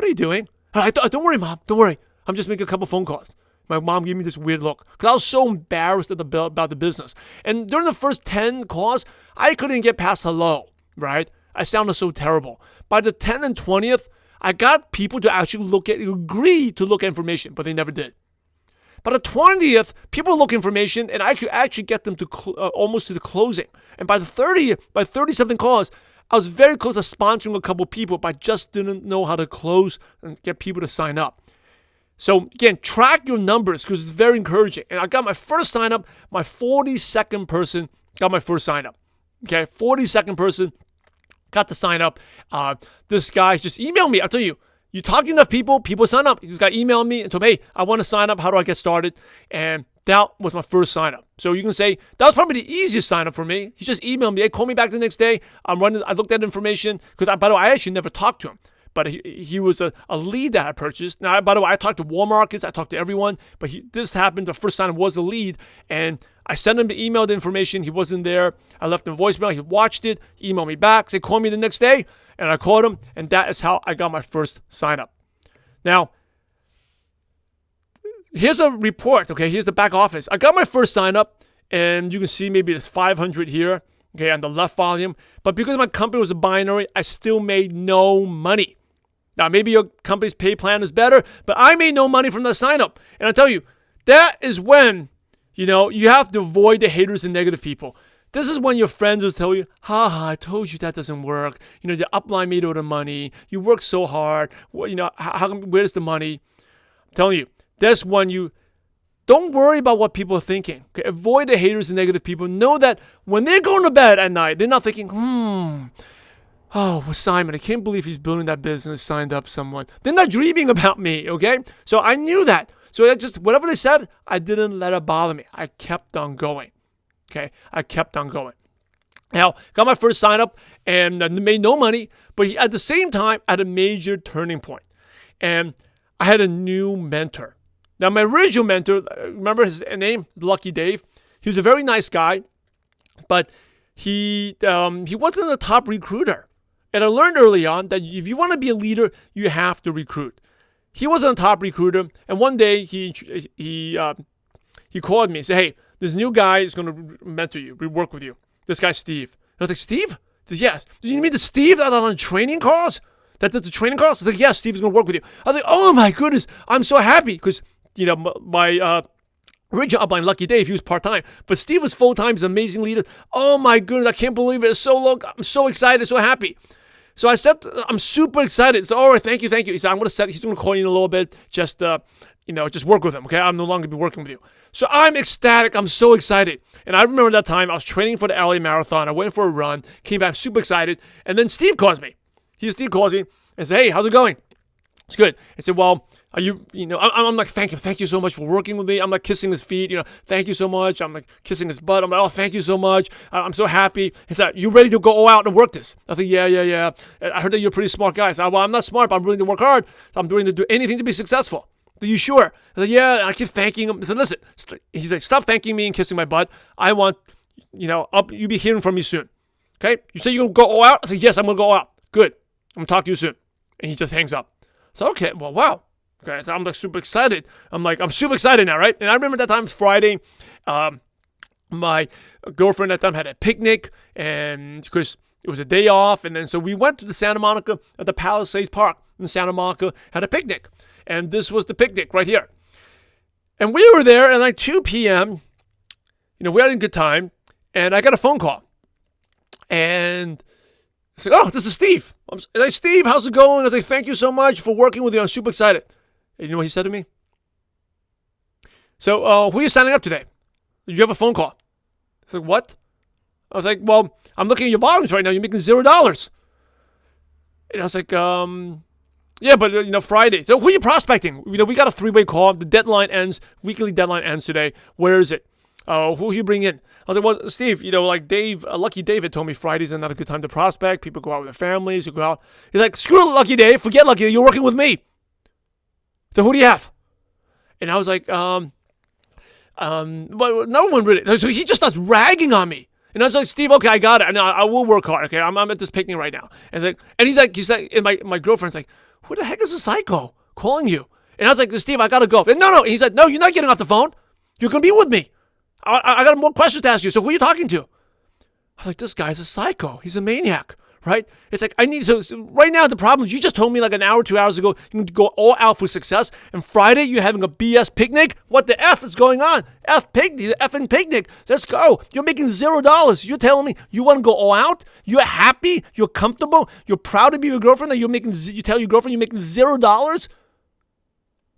are you doing? Don't worry, Mom, don't worry. I'm just making a couple phone calls. My mom gave me this weird look because I was so embarrassed about the business. And during the first 10 calls, I couldn't get past hello, right? I sounded so terrible. By the 10th and 20th, I got people to actually agree to look at information, but they never did. By the 20th, people look information, and I could actually get them to almost to the closing. And by 30-something calls, I was very close to sponsoring a couple people, but I just didn't know how to close and get people to sign up. So again, track your numbers because it's very encouraging. And I got my first sign up, my 42nd person got my first sign up. Okay, 42nd person got to sign up. This guy just emailed me. I'll tell you, you talk to enough people sign up. This guy emailed me and told me, hey, I want to sign up. How do I get started? And that was my first sign up. So you can say that was probably the easiest sign up for me. He just emailed me. Hey, call me back the next day. I looked at information because by the way, I actually never talked to him. But he was a lead that I purchased. Now, by the way, I talked to Walmart's, I talked to everyone, but this happened, the first time was a lead, and I sent him the emailed information. He wasn't there. I left him a voicemail. He watched it, emailed me back, said, call me the next day, and I called him, and that is how I got my first sign up. Now, here's a report, okay? Here's the back office. I got my first sign up, and you can see maybe there's 500 here, okay, on the left volume, but because my company was a binary, I still made no money. Now, maybe your company's pay plan is better, but I made no money from the sign up. And I tell you, that is when, you have to avoid the haters and negative people. This is when your friends will tell you, I told you that doesn't work. The upline made all the money. You worked so hard. Where's the money? I'm telling you, that's when don't worry about what people are thinking. Okay? Avoid the haters and negative people. Know that when they're going to bed at night, they're not thinking, oh, well, Simon, I can't believe he's building that business, signed up someone. They're not dreaming about me, okay? So I knew that. So I just, whatever they said, I didn't let it bother me. I kept on going, okay? I kept on going. Now, got my first sign up and made no money, but at the same time, I had a major turning point. And I had a new mentor. Now, my original mentor, remember his name? Lucky Dave. He was a very nice guy, but he wasn't a top recruiter. And I learned early on that if you want to be a leader, you have to recruit. He wasn't a top recruiter, and one day he called me and said, "Hey, this new guy is going to mentor you, work with you. This guy, Steve." And I was like, "Steve?" He said, "Yes." "Do you mean the Steve that on training calls? That does the training calls?" I was like, "Yes, Steve is going to work with you." I was like, "Oh my goodness, I'm so happy," because my original upline, Lucky Dave, he was part-time. But Steve was full-time. He's an amazing leader. Oh my goodness, I can't believe it. It's so long. I'm so excited, so happy. So I said, I'm super excited. So, all right, thank you. He said, he's going to call you in a little bit. Just work with him, okay? I'm no longer be working with you. So I'm ecstatic. I'm so excited. And I remember that time I was training for the L.A. Marathon. I went for a run, came back super excited. And then Steve calls me. Steve calls me and says, "Hey, how's it going?" "It's good." I said, "Well, are you, I'm like, thank you so much for working with me." I'm like kissing his feet, "Thank you so much." I'm like kissing his butt. I'm like, "Oh, thank you so much. I'm so happy." He said, "You ready to go all out and work this?" I said, yeah. I heard that you're a pretty smart guy. I said, "Well, I'm not smart, but I'm willing to work hard. I'm willing to do anything to be successful." "Are you sure?" I said, "Yeah." I keep thanking him. I said, "Listen," he's like, "Stop thanking me and kissing my butt. I want, you'll be hearing from me soon. Okay? You say you're going to go all out?" I said, "Yes, I'm going to go all out." "Good. I'm going to talk to you soon." And he just hangs up. So, okay, well, wow. Okay, so I'm like super excited. I'm super excited now, right? And I remember that time, Friday, my girlfriend at that time had a picnic, and because it was a day off, and then so we went to the Santa Monica at the Palisades Park in Santa Monica, had a picnic. And this was the picnic right here. And we were there at like 2 p.m. We had a good time, and I got a phone call. And I said, "Oh, this is Steve." I'm like, "Steve, how's it going?" I was like, "Thank you so much for working with you. I'm super excited." And you know what he said to me? "So, who are you signing up today? You have a phone call." I was like, "What?" I was like, "Well, I'm looking at your volumes right now. You're making $0." And I was like, "Yeah, but Friday. So who are you prospecting? We got a 3-way call. The deadline ends. Weekly deadline ends today. Where is it? Who you bring in?" I was like, "Well, Steve, like Dave, Lucky Dave had told me Fridays are not a good time to prospect. People go out with their families. You go out." He's like, "Screw Lucky Dave. Forget Lucky Dave. You're working with me. So who do you have?" And I was like, but no one really. So he just starts ragging on me. And I was like, "Steve, okay, I got it. I will work hard. Okay, I'm at this picnic right now." And he's like, and my girlfriend's like, "Who the heck is a psycho calling you?" And I was like, "Steve, I gotta go." And no. And he's like, "No, you're not getting off the phone. You're gonna be with me. I got more questions to ask you. So who are you talking to?" I was like, "This guy's a psycho. He's a maniac." Right? It's like, so right now the problem is you just told me like an hour, 2 hours ago, you can go all out for success. And Friday you're having a BS picnic? What the F is going on? Effing picnic. Let's go. You're making $0. You're telling me you want to go all out? You're happy? You're comfortable? You're proud to be your girlfriend that you tell your girlfriend you're making $0?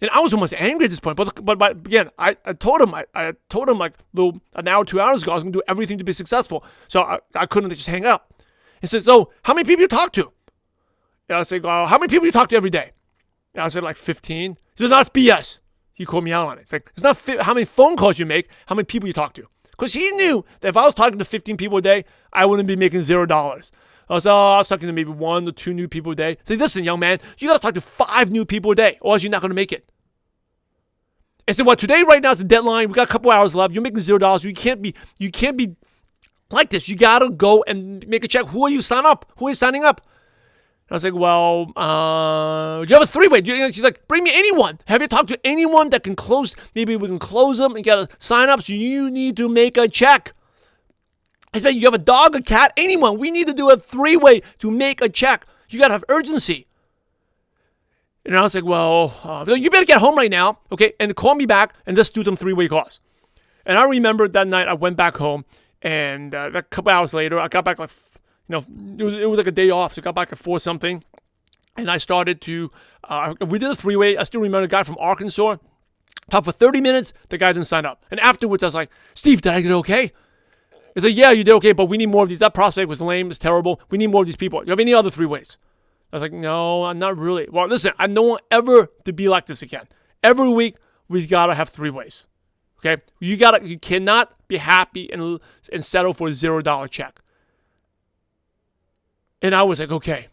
And I was almost angry at this point. But again, I told him like an hour, 2 hours ago, I was going to do everything to be successful. So I couldn't just hang up. He said, "So how many people you talk to?" And I said, "How many people you talk to every day?" And I said, "Like 15. He said, "That's BS." He called me out on it. It's like, it's not how many phone calls you make, how many people you talk to. Because he knew that if I was talking to 15 people a day, I wouldn't be making $0. I was talking to maybe 1 or 2 new people a day. I said, "Listen, young man, you got to talk to 5 new people a day, or else you're not going to make it." And said, "Well, today right now is the deadline. We got a couple hours left. You're making $0. You can't be like this. You gotta go and make a check. Who are you signing up? Who are you signing up?" And I was like, "Well, you have a 3-way. She's like, "Bring me anyone. Have you talked to anyone that can close? Maybe we can close them and get a sign up. So you need to make a check." I said, "You have a dog, a cat, anyone. We need to do a 3-way to make a check. You gotta have urgency." And I was like, "Well, you better get home right now, okay? And call me back and let's do some 3-way calls." And I remember that night I went back home. And a couple hours later, I got back it was like a day off, so I got back at 4 something. And I started to, we did a 3-way. I still remember a guy from Arkansas. Talked for 30 minutes. The guy didn't sign up. And afterwards, I was like, Steve, did I get okay? He's like, yeah, you did okay, but we need more of these. That prospect was lame. It's terrible. We need more of these people. You have any other 3 ways? I was like, no, not really. Well, listen, I don't want ever to be like this again. Every week, we got to have 3 ways. Okay? You cannot be happy and settle for a $0 check. And I was like, okay.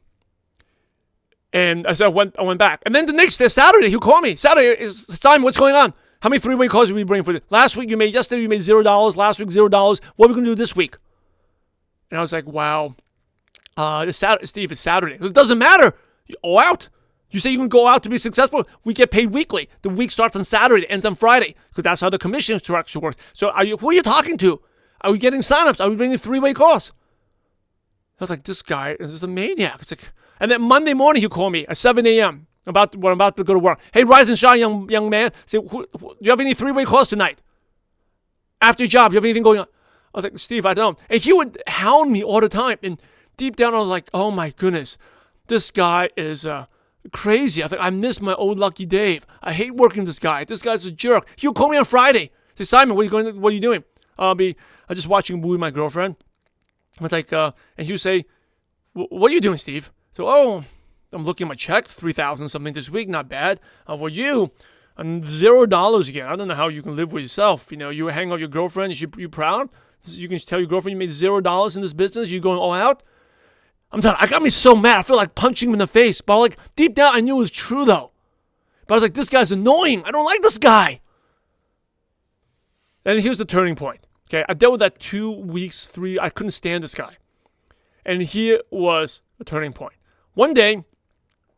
And I said, I went back. And then the next day, Saturday, he called me. Saturday, Simon, what's going on? How many 3-way calls did we bring for this? Yesterday you made $0. Last week, $0. What are we going to do this week? And I was like, wow. Steve, it's Saturday. It doesn't matter. You go out. You say you can go out to be successful. We get paid weekly. The week starts on Saturday, ends on Friday, because that's how the commission structure works. So who are you talking to? Are we getting signups? Are we bringing 3-way calls? I was like, this guy is a maniac. It's like, and then Monday morning, he called me at 7 a.m. when I'm about to go to work. Hey, rise and shine, young man. Say, do you have any 3-way calls tonight? After your job, you have anything going on? I was like, Steve, I don't. And he would hound me all the time. And deep down, I was like, oh my goodness, this guy is crazy. I think I miss my old Lucky Dave. I hate working with this guy. This guy's a jerk. He would call me on Friday. Say, Simon, what are you doing? I'm just watching a movie with my girlfriend. I was like, and he would say, what are you doing, Steve? So, I'm looking at my check, $3,000 something this week, not bad. For you, $0 again. I don't know how you can live with yourself. You hang out with your girlfriend. You proud? You can tell your girlfriend you made $0 in this business. You're going all out. I'm done. I got me so mad. I feel like punching him in the face. But like deep down, I knew it was true though. But I was like, this guy's annoying. I don't like this guy. And here's the turning point. Okay, I dealt with that 2 weeks, 3. I couldn't stand this guy. And here was a turning point. One day,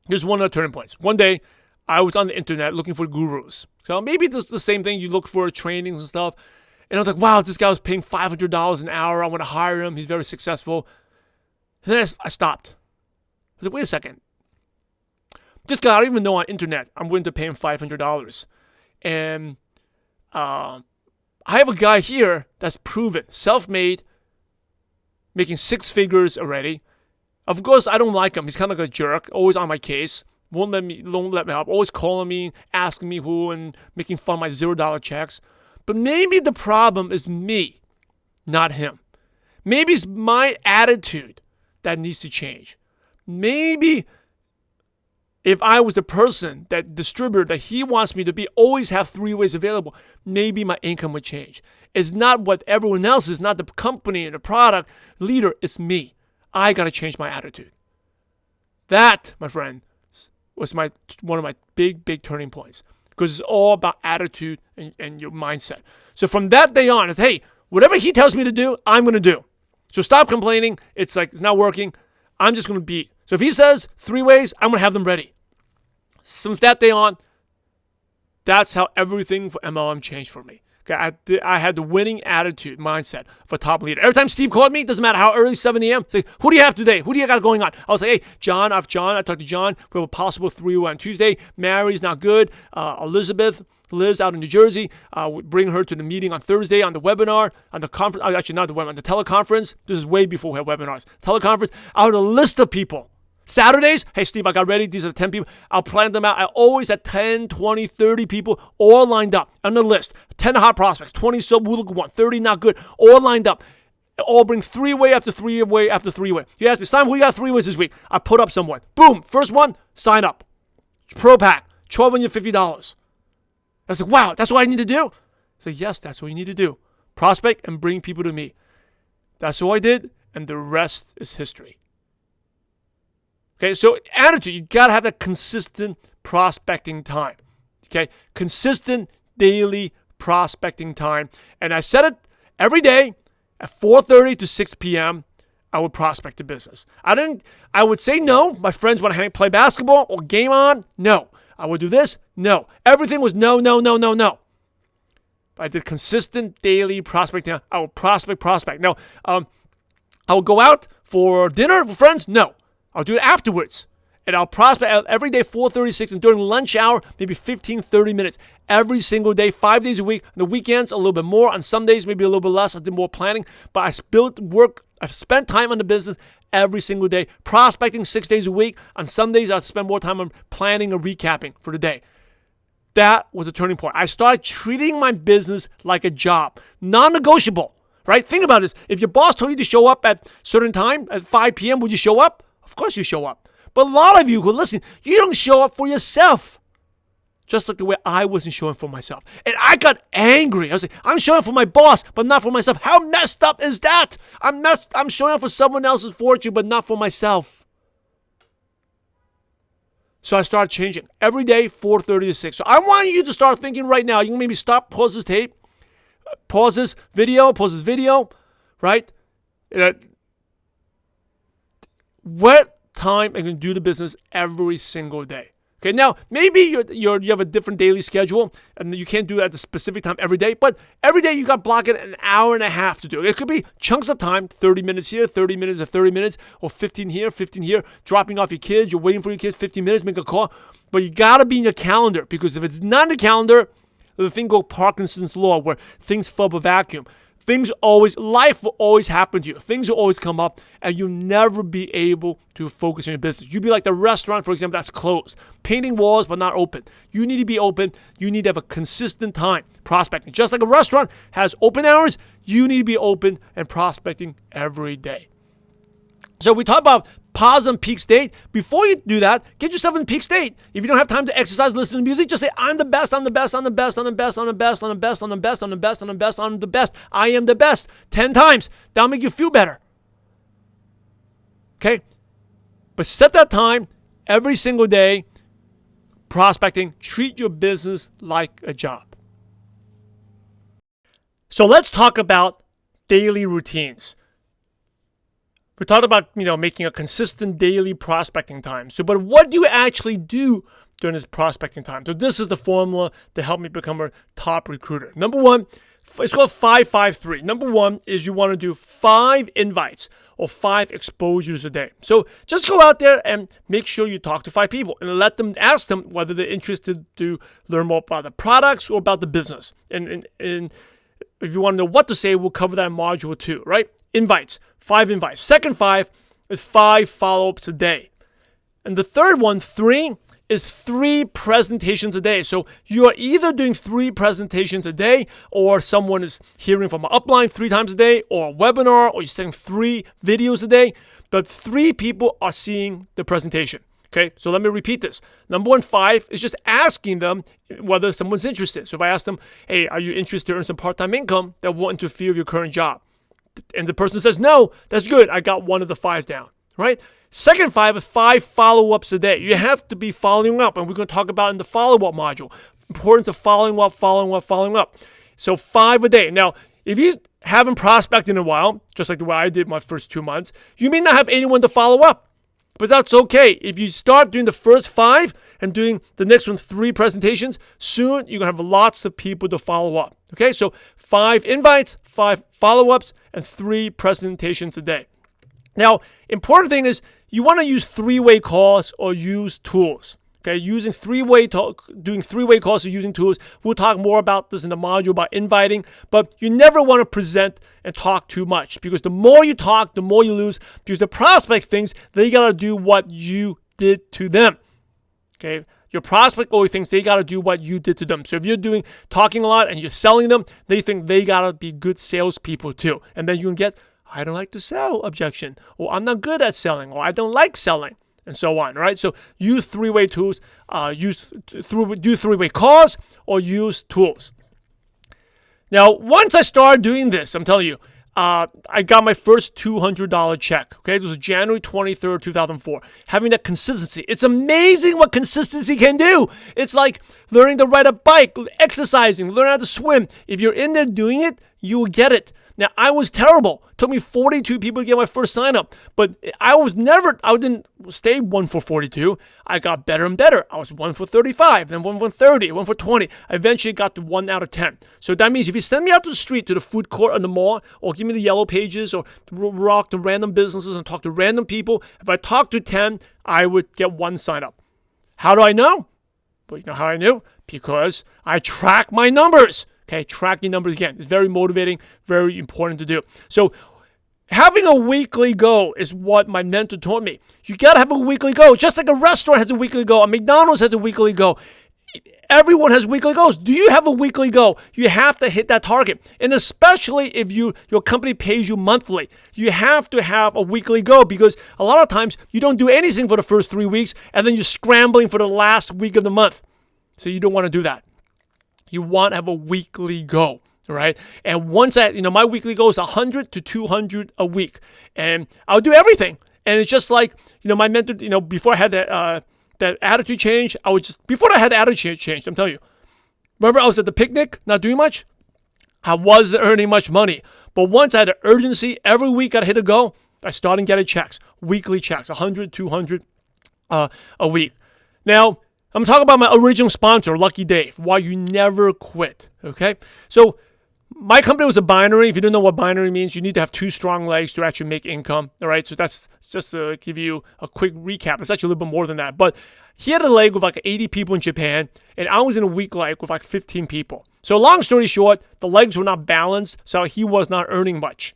here's one of the turning points. One day, I was on the internet looking for gurus. So maybe this is the same thing. You look for trainings and stuff. And I was like, wow, this guy was paying $500 an hour. I want to hire him. He's very successful. And then I stopped. I was like, wait a second. This guy, I don't even know on internet, I'm willing to pay him $500. And I have a guy here that's proven, self-made, making 6 figures already. Of course, I don't like him. He's kind of like a jerk, always on my case. Won't let me help. Always calling me, asking me who, and making fun of my $0 checks. But maybe the problem is me, not him. Maybe it's my attitude that needs to change. Maybe if I was the person, that distributor that he wants me to be, always have 3 ways available, maybe my income would change. It's not what everyone else is, not the company and the product leader. It's me. I got to change my attitude. That, my friend, was one of my big turning points, because it's all about attitude and your mindset. So from that day on, it's, hey, whatever he tells me to do, I'm going to do. So stop complaining. It's like, it's not working. I'm just going to be. So if he says 3 ways, I'm going to have them ready. Since that day on, that's how everything for MLM changed for me. Okay, I had the winning attitude, mindset of a top leader. Every time Steve called me, doesn't matter how early, 7 a.m., say, who do you have today? Who do you got going on? I was like, hey, John, I talked to John. We have a possible 3-way on Tuesday. Mary's not good. Elizabeth lives out in New Jersey. Bring her to the meeting on Thursday on the webinar, on the conference. Actually, not the webinar, on the teleconference. This is way before we had webinars. Teleconference. I had a list of people. Saturdays, hey, Steve, I got ready. These are the 10 people. I'll plan them out. I always had 10, 20, 30 people all lined up on the list. 10 hot prospects, 20 one, 30 not good, all lined up. All bring 3-way after 3-way after 3-way. You ask me, Simon, who you got 3 ways this week? I put up someone. Boom, first one, sign up. Pro Pack, $1,250. I was like, wow, that's what I need to do? I said, yes, that's what you need to do. Prospect and bring people to me. That's what I did, and the rest is history. Okay, so attitude, you got to have that consistent prospecting time. Okay, consistent daily prospecting time. And I said it every day at 4:30 to 6 p.m., I would prospect the business. I would say no. My friends want to play basketball or game on? No. I would do this? No. Everything was no. But I did consistent daily prospecting. I would prospect. Now, I would go out for dinner with friends? No. I'll do it afterwards. And I'll prospect every day, 4:36, and during lunch hour, maybe 15, 30 minutes. Every single day, 5 days a week. On the weekends, a little bit more. On some days, maybe a little bit less. I did more planning. But I've spent time on the business every single day. Prospecting 6 days a week. On some days, I'll spend more time on planning or recapping for the day. That was a turning point. I started treating my business like a job, non-negotiable, right? Think about this. If your boss told you to show up at a certain time, at 5 p.m., would you show up? Of course you show up. But a lot of you who listen, you don't show up for yourself. Just like the way I wasn't showing for myself. And I got angry. I was like, I'm showing up for my boss, but not for myself. How messed up is that? I'm showing up for someone else's fortune, but not for myself. So I started changing. Every day, 4:30 to 6. So I want you to start thinking right now. You can maybe stop, pause this tape, pause this video, right? What time I can do the business every single day? Okay, now maybe you have a different daily schedule and you can't do it at a specific time every day, but every day you got blocking an hour and a half to do it. It could be chunks of time, 30 minutes here, 30 minutes or 30 minutes, or 15 here, 15 here, dropping off your kids, you're waiting for your kids, 15 minutes, make a call. But you got to be in your calendar, because if it's not in the calendar, the thing called Parkinson's law, where things fill up a vacuum. Life will always happen to you. Things will always come up, and you'll never be able to focus on your business. You'll be like the restaurant, for example, that's closed. Painting walls, but not open. You need to be open. You need to have a consistent time prospecting. Just like a restaurant has open hours, you need to be open and prospecting every day. So we talk about pause and peak state. Before you do that, get yourself in peak state. If you don't have time to exercise, listen to music, just say, I'm the best, I'm the best, I'm the best, I'm the best, I'm the best, I'm the best, I'm the best, I'm the best, I'm the best, I'm the best. I am the best 10 times. That'll make you feel better. Okay? But set that time every single day, prospecting. Treat your business like a job. So let's talk about daily routines. We talked about, making a consistent daily prospecting time. So, but what do you actually do during this prospecting time? So this is the formula to help me become a top recruiter. Number one, it's called 5-5-3. Number one is you want to do 5 invites or 5 exposures a day. So just go out there and make sure you talk to 5 people and ask them whether they're interested to learn more about the products or about the business. And if you want to know what to say, we'll cover that in module 2, right? Invites, 5 invites. Second 5 is 5 follow-ups a day. And the third one, 3, is 3 presentations a day. So you are either doing 3 presentations a day, or someone is hearing from an upline 3 times a day, or a webinar, or you're sending 3 videos a day, but 3 people are seeing the presentation. Okay, so let me repeat this. Number 1, 5 is just asking them whether someone's interested. So if I ask them, hey, are you interested to earn some part-time income that won't interfere with your current job? And the person says, no, that's good. I got one of the 5 down, right? Second 5 is 5 follow-ups a day. You have to be following up, and we're going to talk about in the follow-up module, importance of following up. So 5 a day. Now, if you haven't prospected in a while, just like the way I did my first 2 months, you may not have anyone to follow up. But that's okay. If you start doing the first 5 and doing the next one 3 presentations, soon you're going to have lots of people to follow up. Okay, so 5 invites, 5 follow-ups, and 3 presentations a day. Now, important thing is you want to use 3-way calls or use tools. Okay, doing 3-way calls or using tools. We'll talk more about this in the module about inviting, but you never want to present and talk too much, because the more you talk, the more you lose, because the prospect thinks they got to do what you did to them. Okay, your prospect always thinks they got to do what you did to them. So if you're talking a lot and you're selling them, they think they got to be good salespeople too. And then you can get, I don't like to sell objection, or I'm not good at selling, or I don't like selling, and so on, right? So use 3-way tools, do 3-way calls, or use tools. Now, once I started doing this, I'm telling you, I got my first $200 check. Okay, this was January 23rd, 2004. Having that consistency. It's amazing what consistency can do. It's like learning to ride a bike, exercising, learning how to swim. If you're in there doing it, you will get it. Now, I was terrible. It took me 42 people to get my first sign up, but I didn't stay 1 for 42. I got better and better. I was 1 for 35, then 1 for 30, 1 for 20. I eventually got to 1 out of 10. So that means if you send me out to the street, to the food court or the mall, or give me the yellow pages, or walk to random businesses and talk to random people, if I talk to 10, I would get 1 sign up. How do I know? Well, you know how I knew? Because I track my numbers. Okay, tracking numbers again. It's very motivating, very important to do. So having a weekly goal is what my mentor taught me. You got to have a weekly goal. Just like a restaurant has a weekly goal, a McDonald's has a weekly goal. Everyone has weekly goals. Do you have a weekly goal? You have to hit that target. And especially if your company pays you monthly, you have to have a weekly goal, because a lot of times you don't do anything for the first 3 weeks and then you're scrambling for the last week of the month. So you don't want to do that. You want to have a weekly goal, all right? And once that, my weekly goal is 100 to 200 a week. And I'll do everything. And it's just like, my mentor, before I had that attitude change, before I had the attitude change, I'm telling you, remember I was at the picnic, not doing much? I wasn't earning much money. But once I had an urgency, every week I'd hit a goal, I started getting checks, weekly checks, 100, 200 a week. Now, I'm talking about my original sponsor, Lucky Dave, why you never quit, okay? So my company was a binary. If you don't know what binary means, you need to have 2 strong legs to actually make income, all right? So that's just to give you a quick recap. It's actually a little bit more than that. But he had a leg with like 80 people in Japan, and I was in a weak leg with like 15 people. So long story short, the legs were not balanced, so he was not earning much.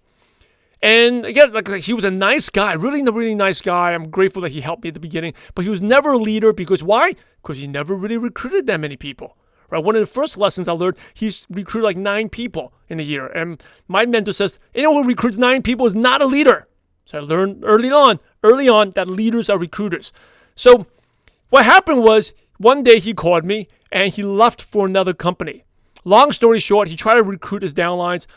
And again, like he was a nice guy, really, really nice guy. I'm grateful that he helped me at the beginning, but he was never a leader because why? Because he never really recruited that many people. Right? One of the first lessons I learned, he's recruited like 9 people in a year. And my mentor says, anyone who recruits 9 people is not a leader. So I learned early on that leaders are recruiters. So what happened was one day he called me and he left for another company. Long story short, he tried to recruit his downlines.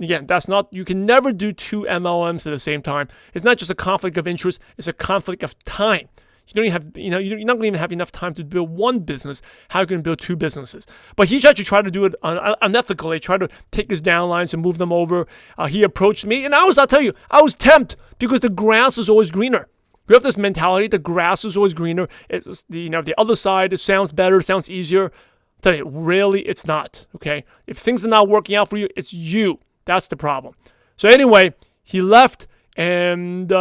Again, you can never do 2 MLMs at the same time. It's not just a conflict of interest, it's a conflict of time. You don't even have, you're not going to even have enough time to build one business. How are you going to build 2 businesses? But he actually tried to do it unethically. He tried to take his downlines and move them over. He approached me, and I'll tell you, I was tempted because the grass is always greener. You have this mentality, the grass is always greener. It's the other side, it sounds better, it sounds easier. I'll tell you, really, it's not, okay? If things are not working out for you, it's you. That's the problem. So anyway, he left, and you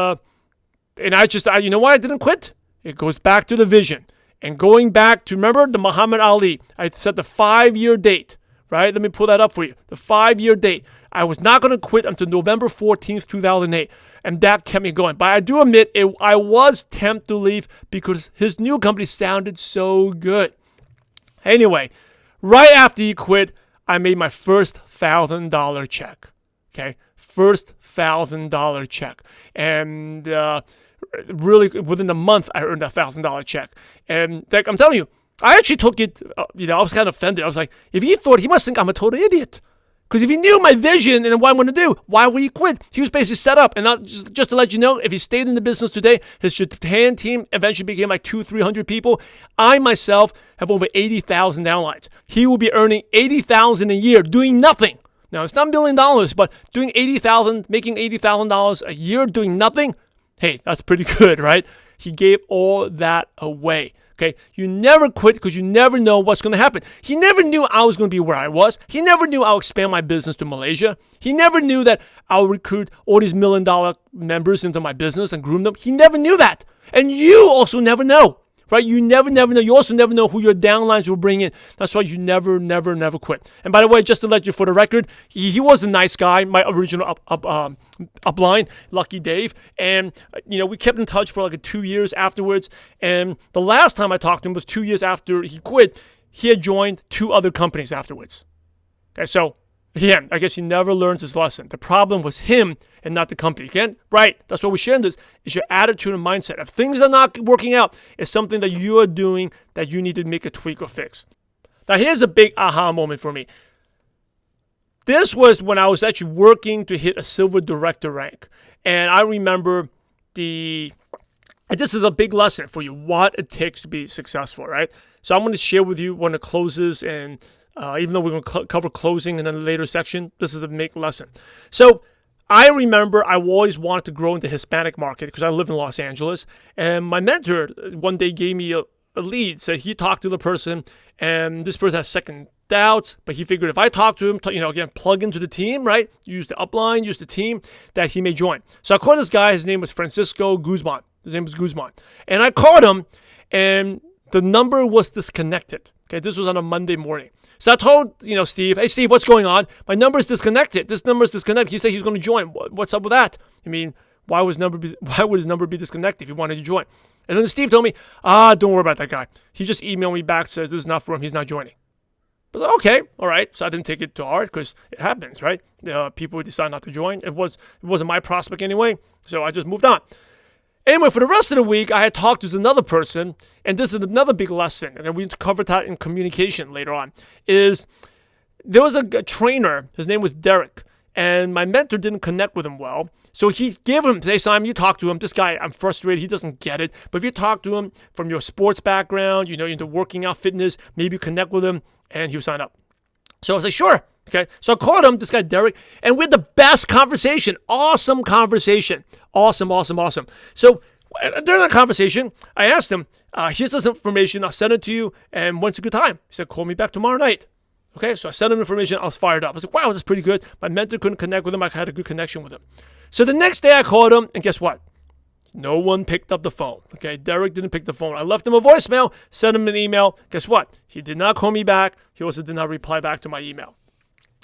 know why I didn't quit? It goes back to the vision. And going back to, remember the Muhammad Ali, I set the 5-year date, right? Let me pull that up for you. The 5-year date. I was not going to quit until November 14th, 2008. And that kept me going. But I do admit, I was tempted to leave because his new company sounded so good. Anyway, right after he quit, I made my first $1,000 check. Okay? First $1,000 check. And really, within a month, I earned a $1,000 check. And like, I'm telling you, I actually took it, I was kind of offended. I was like, if he thought, he must think I'm a total idiot. Because if he knew my vision and what I'm going to do, why would he quit? He was basically set up. And just to let you know, if he stayed in the business today, his Japan team eventually became like 200-300 people. I myself have over 80,000 downlines. He will be earning $80,000 a year doing nothing. Now, it's not $1 million, but doing making $80,000 a year doing nothing, hey, that's pretty good, right? He gave all that away. Okay, you never quit because you never know what's going to happen. He never knew I was going to be where I was. He never knew I'll expand my business to Malaysia. He never knew that I'll recruit all these $1 million members into my business and groom them. He never knew that. And you also never know, right? You never know. You also never know who your downlines will bring in. That's why you never quit. And by the way, just to let you for the record, he was a nice guy, my original upline, Lucky Dave. And, we kept in touch for like 2 years afterwards. And the last time I talked to him was 2 years after he quit. He had joined 2 other companies afterwards. Okay, so again, I guess he never learns his lesson. The problem was him and not the company. Again, right, that's what we share in this, is your attitude and mindset. If things are not working out, it's something that you are doing that you need to make a tweak or fix. Now, here's a big aha moment for me. This was when I was actually working to hit a silver director rank. And I remember this is a big lesson for you, what it takes to be successful, right? So I'm going to share with you when it closes, and even though we're going to cover closing in a later section, this is a big lesson. So I remember I always wanted to grow into the Hispanic market because I live in Los Angeles. And my mentor one day gave me a lead. So he talked to the person, and this person has second doubts, but he figured if I talk to him, again, plug into the team, right? Use the upline, use the team, that he may join. So I called this guy. His name was Francisco Guzman. And I called him, and the number was disconnected. Okay, this was on a Monday morning. So I told, Steve, hey, Steve, what's going on? My number is disconnected. This number is disconnected. He said he's going to join. What's up with that? I mean, Why would his number be disconnected if he wanted to join? And then Steve told me, don't worry about that guy. He just emailed me back, says this is not for him. He's not joining. But okay, all right. So I didn't take it to heart because it happens, right? People decide not to join. It wasn't my prospect anyway, so I just moved on. Anyway, for the rest of the week, I had talked to another person, and this is another big lesson, and we covered that in communication later on, is there was a trainer, his name was Derek, and my mentor didn't connect with him well. So he gave him, hey, Simon, you talk to him. This guy, I'm frustrated. He doesn't get it. But if you talk to him from your sports background, into working out, fitness, maybe you connect with him, and he'll sign up. So I was like, sure. Okay. So I called him, this guy, Derek, and we had the best conversation. Awesome conversation. Awesome. So during the conversation, I asked him, here's this information. I'll send it to you. And when's a good time? He said, call me back tomorrow night. Okay. So I sent him information. I was fired up. I was like, wow, this is pretty good. My mentor couldn't connect with him. I had a good connection with him. So the next day I called him, and guess what? No one picked up the phone. Okay, Derek didn't pick the phone. I left him a voicemail, sent him an email. Guess what? He did not call me back. He also did not reply back to my email.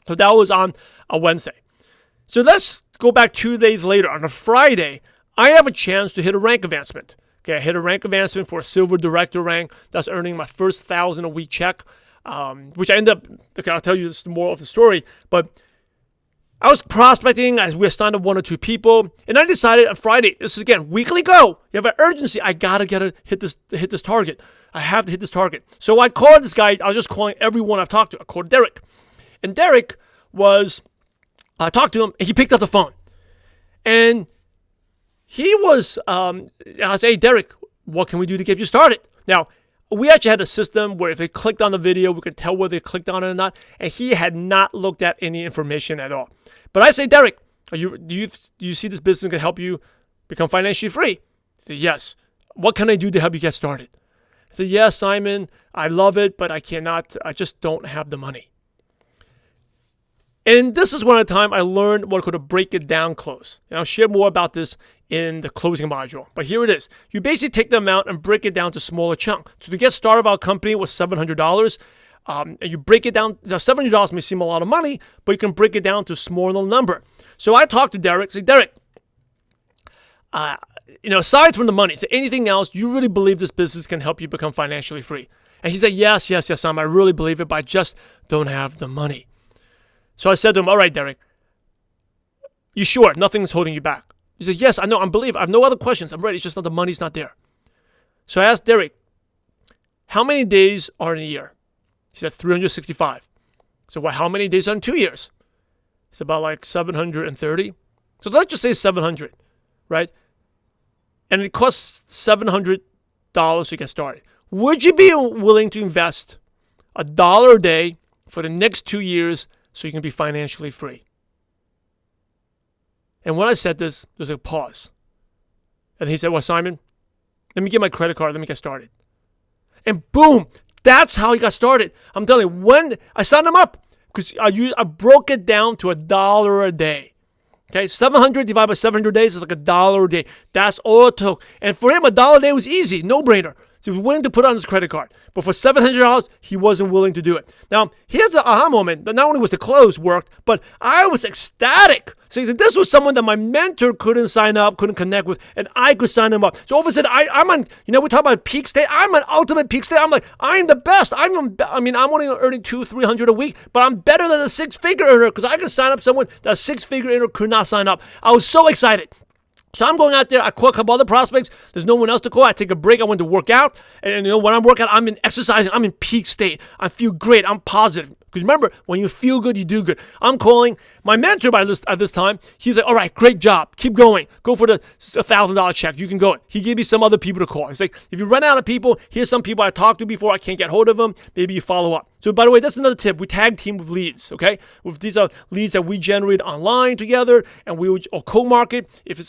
So that was on a Wednesday. So let's go back 2 days later. On a Friday, I have a chance to hit a rank advancement. Okay, I hit a rank advancement for a silver director rank. That's earning my first $1,000 a week check, which I end up, okay, I'll tell you this more of the story, but I was prospecting as we signed up 1 or 2 people, and I decided on Friday, this is again, weekly go. You have an urgency. I gotta hit this target. I have to hit this target. So I called this guy. I was just calling everyone I've talked to. I called Derek. And Derek I talked to him, and he picked up the phone. And he was, I said, hey, Derek, what can we do to get you started? Now, we actually had a system where if they clicked on the video, we could tell whether they clicked on it or not. And he had not looked at any information at all. But I say, Derek, do you see this business can help you become financially free? He said, yes. What can I do to help you get started? I said, yes, Simon, I love it, but I just don't have the money. And this is one of the time I learned what could break it down close. And I'll share more about this in the closing module. But here it is. You basically take the amount and break it down to smaller chunks. So to get started, our company was $700. And you break it down. Now, $700 may seem a lot of money, but you can break it down to a smaller number. So I talked to Derek. Say, Derek, aside from the money, is there anything else you really believe this business can help you become financially free? And he said, yes, Sam, I really believe it, but I just don't have the money. So I said to him, all right, Derek, you sure nothing's holding you back? He said, yes, I know, I believe. I have no other questions. I'm ready. It's just not the money's not there. So I asked Derek, how many days are in a year? He said 365. So how many days are in 2 years? It's about like 730. So let's just say 700, right? And it costs $700 to get started. Would you be willing to invest $1 a day for the next 2 years so you can be financially free? And when I said this, there was a pause. And he said, well, Simon, let me get my credit card. Let me get started. And boom, that's how he got started. I'm telling you, when I signed him up, because I broke it down to $1 a day. Okay, 700 divided by 700 days is like $1 a day. That's all it took. And for him, $1 a day was easy, no-brainer. So he was willing to put on his credit card. But for $700, he wasn't willing to do it. Now, here's the aha moment. Not only was the close worked, but I was ecstatic. See, this was someone that my mentor couldn't sign up, couldn't connect with, and I could sign him up. So all of a sudden, I'm on, we talk about peak state. I'm an ultimate peak state. I'm like, I'm the best. I'm only earning $200-300 a week, but I'm better than a six-figure earner because I can sign up someone that a six-figure earner could not sign up. I was so excited. So I'm going out there. I call a couple other prospects. There's no one else to call. I take a break. I went to work out. And when I'm working out, I'm in exercising. I'm in peak state. I feel great. I'm positive. Because remember, when you feel good, you do good. I'm calling my mentor at this time. He's like, all right, great job. Keep going. Go for the $1,000 check. You can go. He gave me some other people to call. He's like, if you run out of people, here's some people I talked to before. I can't get hold of them. Maybe you follow up. So by the way, that's another tip. We tag team with leads, okay? These are leads that we generate online together, and we will co-market. If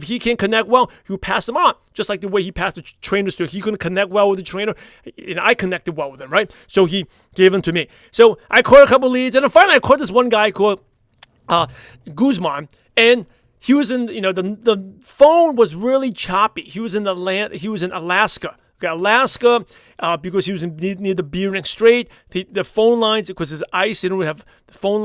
he can't connect well, he'll pass them on. Just like the way he passed the trainers to. He couldn't connect well with the trainer, and I connected well with him, right? So he gave them to me. So I caught a couple leads, and then finally I caught this one guy called Guzman, and he was in, the phone was really choppy. He was in Alaska, Okay, Alaska, because he was near the Bering Strait, the phone lines, because there's ice, they don't have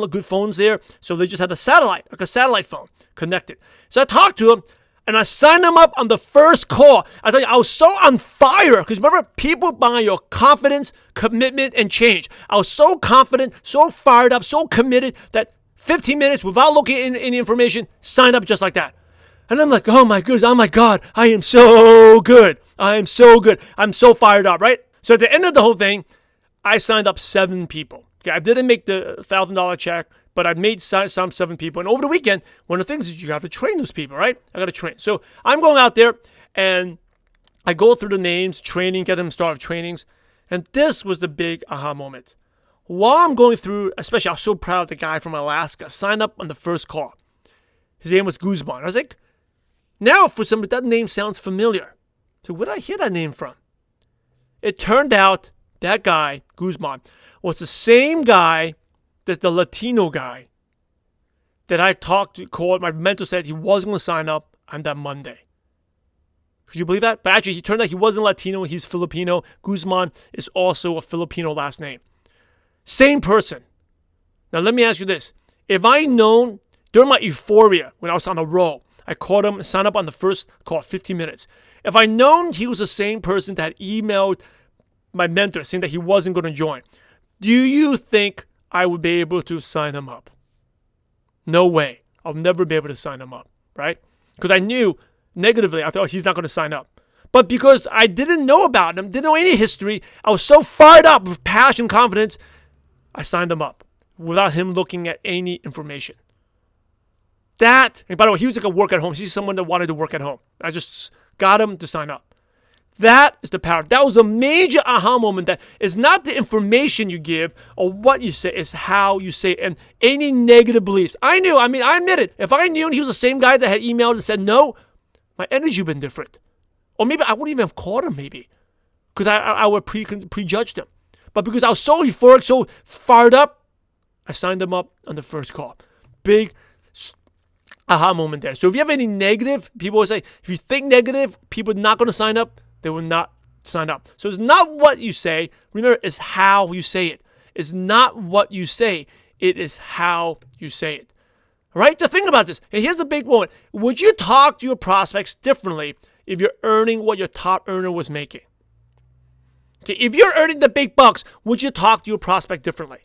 good phones there, so they just had a satellite, like a satellite phone connected. So I talked to him, and I signed him up on the first call. I tell you, I was so on fire, because remember, people buy your confidence, commitment, and change. I was so confident, so fired up, so committed that 15 minutes without looking at any information, signed up just like that. And I'm like, oh my goodness, oh my God, I am so good. I am so good. I'm so fired up, right? So at the end of the whole thing, I signed up 7 people. Okay, I didn't make the $1,000 check, but I made some 7 people. And over the weekend, one of the things is you have to train those people, right? I got to train. So I'm going out there and I go through the names, training, get them started trainings. And this was the big aha moment. While I'm going through, especially I was so proud of the guy from Alaska, signed up on the first call. His name was Guzman. I was like, now for some, that name sounds familiar. So where did I hear that name from? It turned out that guy, Guzman, was the same guy that the Latino guy that I called. My mentor said he wasn't going to sign up on that Monday. Could you believe that? But actually, he turned out he wasn't Latino. He's Filipino. Guzman is also a Filipino last name. Same person. Now, let me ask you this. If I known during my euphoria when I was on a roll, I called him and signed up on the first call, 15 minutes. If I known he was the same person that emailed my mentor saying that he wasn't going to join, do you think I would be able to sign him up? No way. I'll never be able to sign him up, right? Because I knew negatively, I thought he's not going to sign up. But because I didn't know about him, didn't know any history, I was so fired up with passion and confidence, I signed him up without him looking at any information. And by the way, he was like a work at home. He's someone that wanted to work at home. I just got him to sign up. That is the power. That was a major aha moment. That is not the information you give or what you say, it's how you say it. And any negative beliefs. I admit it. If I knew he was the same guy that had emailed and said no, my energy would have been different. Or maybe I wouldn't even have called him maybe. Because I would prejudged him. But because I was so euphoric, so fired up, I signed him up on the first call. Big aha moment there. So if you have any negative, people will say, if you think negative, people are not going to sign up, they will not sign up. So it's not what you say. Remember, it's how you say it. It's not what you say. It is how you say it. All right? So think about this. And here's the big moment. Would you talk to your prospects differently if you're earning what your top earner was making? Okay, if you're earning the big bucks, would you talk to your prospect differently?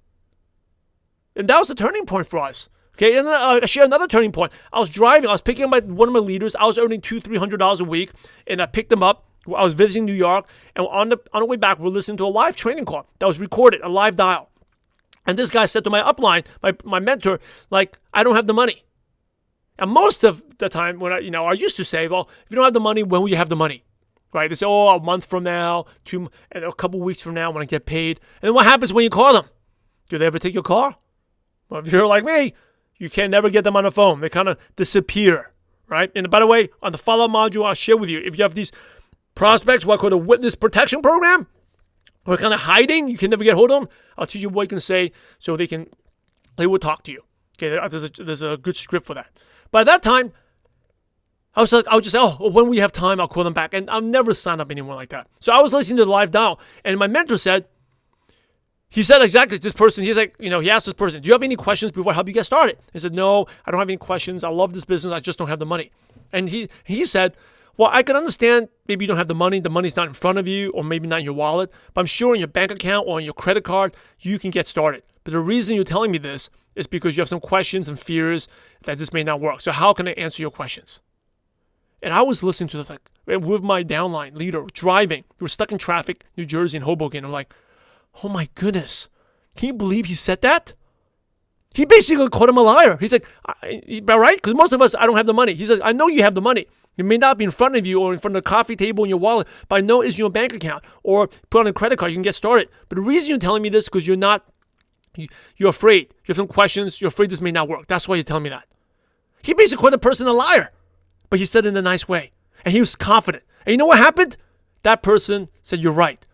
And that was the turning point for us. Okay, and I share another turning point. I was driving. I was picking up one of my leaders. I was earning $200-$300 a week, and I picked him up. I was visiting New York, and on the way back, we're listening to a live training call that was recorded, a live dial. And this guy said to my upline, my mentor, like, I don't have the money. And most of the time, when I used to say, well, if you don't have the money, when will you have the money? Right? They say, oh, a month from now, and a couple weeks from now when I get paid. And then what happens when you call them? Do they ever take your call? Well, if you're like me, you can never get them on the phone. They kind of disappear, right? And by the way, on the follow-up module, I'll share with you, if you have these prospects, what I call a witness protection program, or kind of hiding, you can never get hold of them, I'll teach you what you can say so they will talk to you. Okay, there's a good script for that. But at that time, I was just say, when we have time, I'll call them back. And I'll never sign up anyone like that. So I was listening to the live dial, and my mentor said, he said exactly this person, he's like, he asked this person, do you have any questions before I help you get started? He said, no, I don't have any questions. I love this business. I just don't have the money. And he said, well, I can understand maybe you don't have the money's not in front of you, or maybe not in your wallet, but I'm sure in your bank account or on your credit card, you can get started. But the reason you're telling me this is because you have some questions and fears that this may not work. So how can I answer your questions? And I was listening to this with my downline leader driving. We were stuck in traffic, New Jersey and Hoboken. I'm like, oh my goodness. Can you believe he said that? He basically called him a liar. He's like, right? Because most of us, I don't have the money. He says, I know you have the money. It may not be in front of you or in front of the coffee table in your wallet, but I know it's in your bank account or put on a credit card. You can get started. But the reason you're telling me this is because you're afraid. You have some questions. You're afraid this may not work. That's why you're telling me that. He basically called the person a liar. But he said it in a nice way. And he was confident. And you know what happened? That person said, you're right.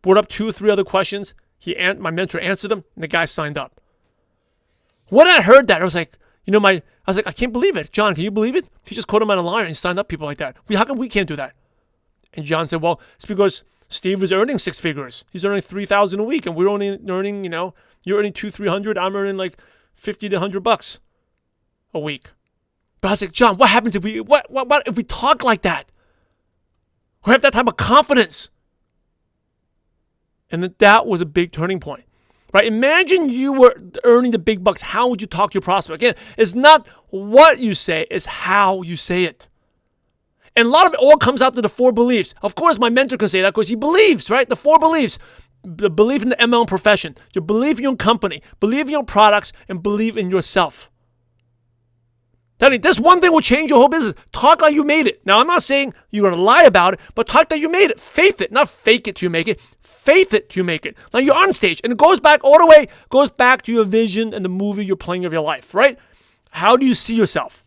Brought up 2 or 3 other questions. My mentor answered them, and the guy signed up. When I heard that, I was like, I can't believe it. John, can you believe it? He just called him a liar and he signed up people like that. How come we can't do that? And John said, well, it's because Steve was earning six figures. He's earning $3,000 a week, and we're only earning, you're earning $200-300. I'm earning like $50 to $100 a week. But I was like, John, what happens if we if we talk like that? We have that type of confidence. And that was a big turning point. Right? Imagine you were earning the big bucks. How would you talk to your prospect? Again, it's not what you say, it's how you say it. And a lot of it all comes out to the 4 beliefs. Of course, my mentor can say that because he believes, right? The 4 beliefs. The belief in the MLM profession. You believe in your company. Believe in your products. And believe in yourself. Tell me, this one thing will change your whole business. Talk like you made it. Now, I'm not saying you're going to lie about it, but talk that you made it. Faith it. Not fake it till you make it. Faith it till you make it. Now, you're on stage, and it goes back all the way, goes back to your vision and the movie you're playing of your life, right? How do you see yourself?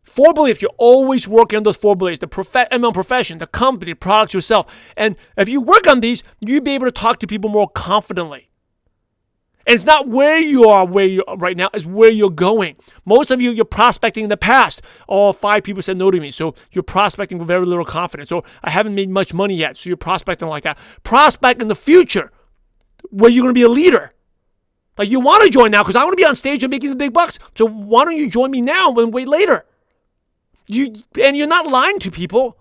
4 beliefs. You're always working on those 4 beliefs. The MLM profession, the company, the products, yourself. And if you work on these, you'll be able to talk to people more confidently. And it's not where you are right now, it's where you're going. Most of you, you're prospecting in the past. Oh, 5 people said no to me. So you're prospecting with very little confidence. Or I haven't made much money yet. So you're prospecting like that. Prospect in the future where you're going to be a leader. Like you want to join now because I want to be on stage and making the big bucks. So why don't you join me now and wait later? You're not lying to people.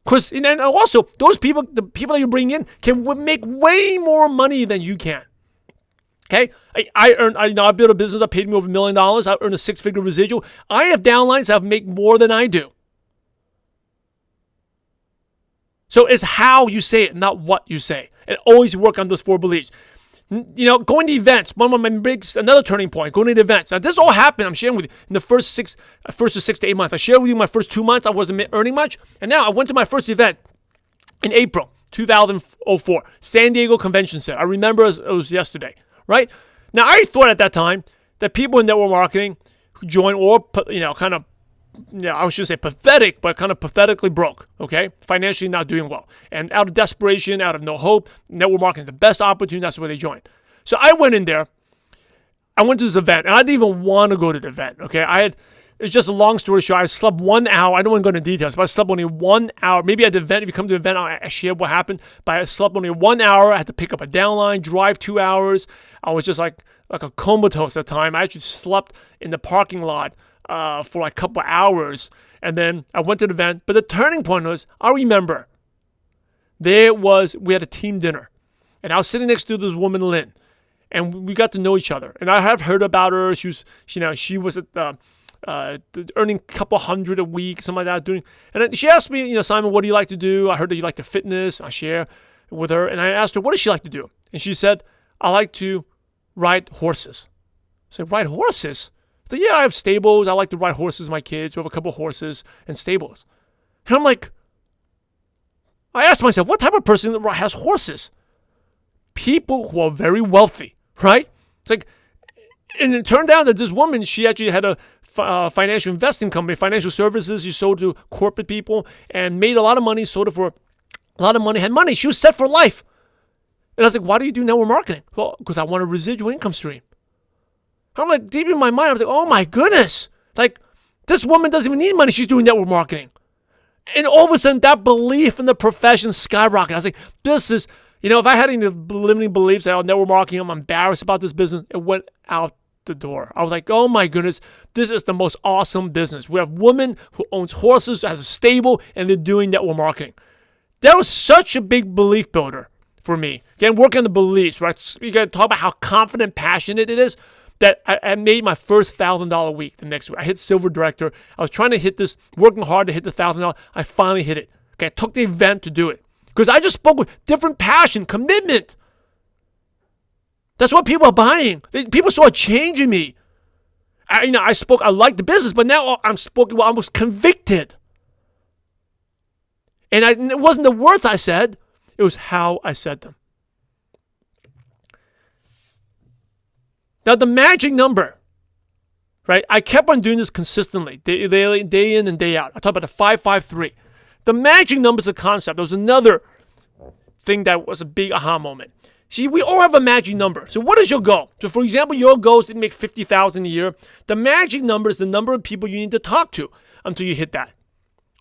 And also, those people, the people that you bring in can make way more money than you can. Okay, I built a business that paid me over $1 million. I earned a 6-figure residual. I have downlines that make more than I do. So it's how you say it, not what you say. And always work on those 4 beliefs. Going to events, one of my another turning point, going to the events. Now, this all happened, I'm sharing with you, in the first 6 to 8 months. I shared with you my first 2 months, I wasn't earning much. And now I went to my first event in April 2004, San Diego Convention Center. I remember it was yesterday. Right? Now, I thought at that time that people in network marketing who join or, I shouldn't say pathetic, but kind of pathetically broke, okay? Financially not doing well. And out of desperation, out of no hope, network marketing is the best opportunity. That's where they join. So I went in there. I went to this event, and I didn't even want to go to the event, okay? It's just a long story short. I slept 1 hour. I don't want to go into details, but I slept only 1 hour. Maybe at the event, if you come to the event, I share what happened. But I slept only 1 hour. I had to pick up a downline, drive 2 hours. I was just like a comatose at the time. I actually slept in the parking lot for like a couple of hours. And then I went to the event. But the turning point was, I remember, we had a team dinner. And I was sitting next to this woman, Lynn. And we got to know each other. And I have heard about her. She was at earning a couple hundred a week, something like that. And then she asked me, Simon, what do you like to do? I heard that you like to fitness. I share with her. And I asked her, what does she like to do? And she said, I like to ride horses. I said, ride horses? I said, yeah, I have stables. I like to ride horses with my kids. We have a couple of horses and stables. And I'm like, I asked myself, what type of person has horses? People who are very wealthy, right? It's like, and it turned out that this woman, she actually had a financial investing company, financial services. She sold to corporate people and made a lot of money, sold it for a lot of money, had money. She was set for life. And I was like, why do you do network marketing? Well, because I want a residual income stream. I'm like, deep in my mind, I was like, oh my goodness. Like, this woman doesn't even need money. She's doing network marketing. And all of a sudden, that belief in the profession skyrocketed. I was like, this is, if I had any limiting beliefs about network marketing, I'm embarrassed about this business, it went out the door. I was like, oh my goodness, this is the most awesome business. We have women who owns horses, has a stable, and they're doing network marketing. That was such a big belief builder for me. Again, working on the beliefs, right? You got to talk about how confident, passionate it is that I made my first $1,000 a week the next week. I hit Silver Director. I was trying to hit this, working hard to hit the $1,000. I finally hit it. Okay, I took the event to do it because I just spoke with different passion, commitment. That's what people are buying. People saw a change in me. I liked the business, but now I was convicted. And it wasn't the words I said, it was how I said them. Now, the magic number, right? I kept on doing this consistently, day in and day out. I talk about the 553. The magic number is a concept. There was another thing that was a big aha moment. See, we all have a magic number. So what is your goal? So for example, your goal is to make $50,000 a year. The magic number is the number of people you need to talk to until you hit that.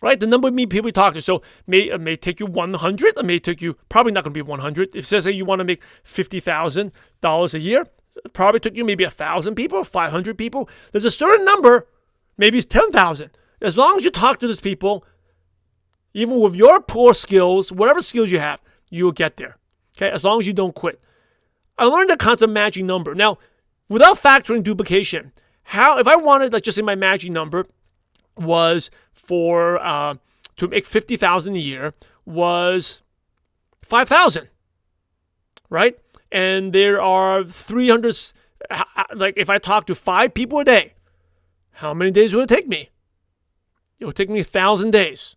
right? The number of people you talk to. So it may take you 100. It may take you, probably not going to be 100. If it says that you want to make $50,000 a year, it probably took you maybe 1,000 people, 500 people. There's a certain number, maybe it's 10,000. As long as you talk to those people, even with your poor skills, whatever skills you have, you'll get there. Okay, as long as you don't quit. I learned the concept of magic number. Now, without factoring duplication, if I wanted, like just say my magic number was for to make $50,000 a year was 5,000, right? And there are 300. Like if I talk to 5 people a day, how many days will it take me? It will take me 1,000 days.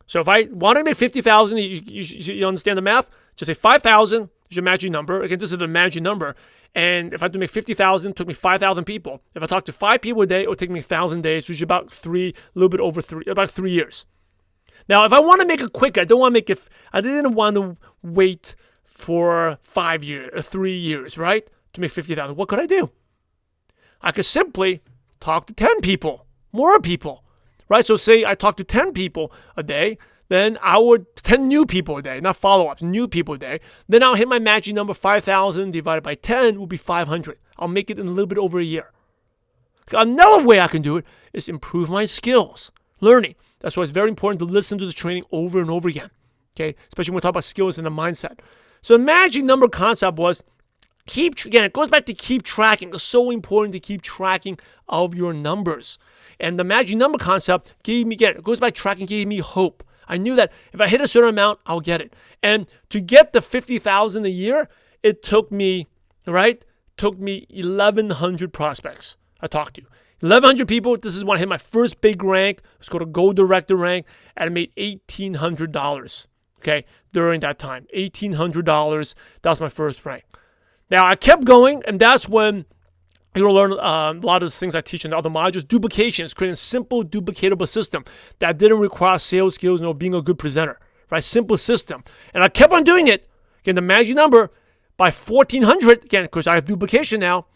So if I want to make 50,000, you understand the math? Just say 5,000 is your magic number. Again, this is a magic number. And if I had to make 50,000, it took me 5,000 people. If I talk to 5 people a day, it would take me 1,000 days, which is about 3 years. Now, if I want to make it quicker, I didn't want to wait for 3 years, right? To make 50,000. What could I do? I could simply talk to 10 people, more people, right? So say I talk to 10 people a day, then 10 new people a day, not follow-ups, new people a day. Then I'll hit my magic number. 5,000 divided by 10 will be 500. I'll make it in a little bit over a year. Another way I can do it is improve my skills, learning. That's why it's very important to listen to the training over and over again, okay? Especially when we talk about skills and the mindset. So the magic number concept was it goes back to keep tracking. It's so important to keep tracking of your numbers. And the magic number concept it goes back to tracking, gave me hope. I knew that if I hit a certain amount, I'll get it. And to get the 50,000 a year, it took me 1,100 prospects I talked to. 1,100 people. This is when I hit my first big rank. Let's go to Gold Director rank, and I made $1,800. Okay, during that time, $1,800. That was my first rank. Now I kept going, and that's when you're going to learn a lot of the things I teach in the other modules. Duplication is creating a simple, duplicatable system that didn't require sales skills, being a good presenter, right? Simple system. And I kept on doing it. Again, the magic number, by 1,400, again, because I have duplication now,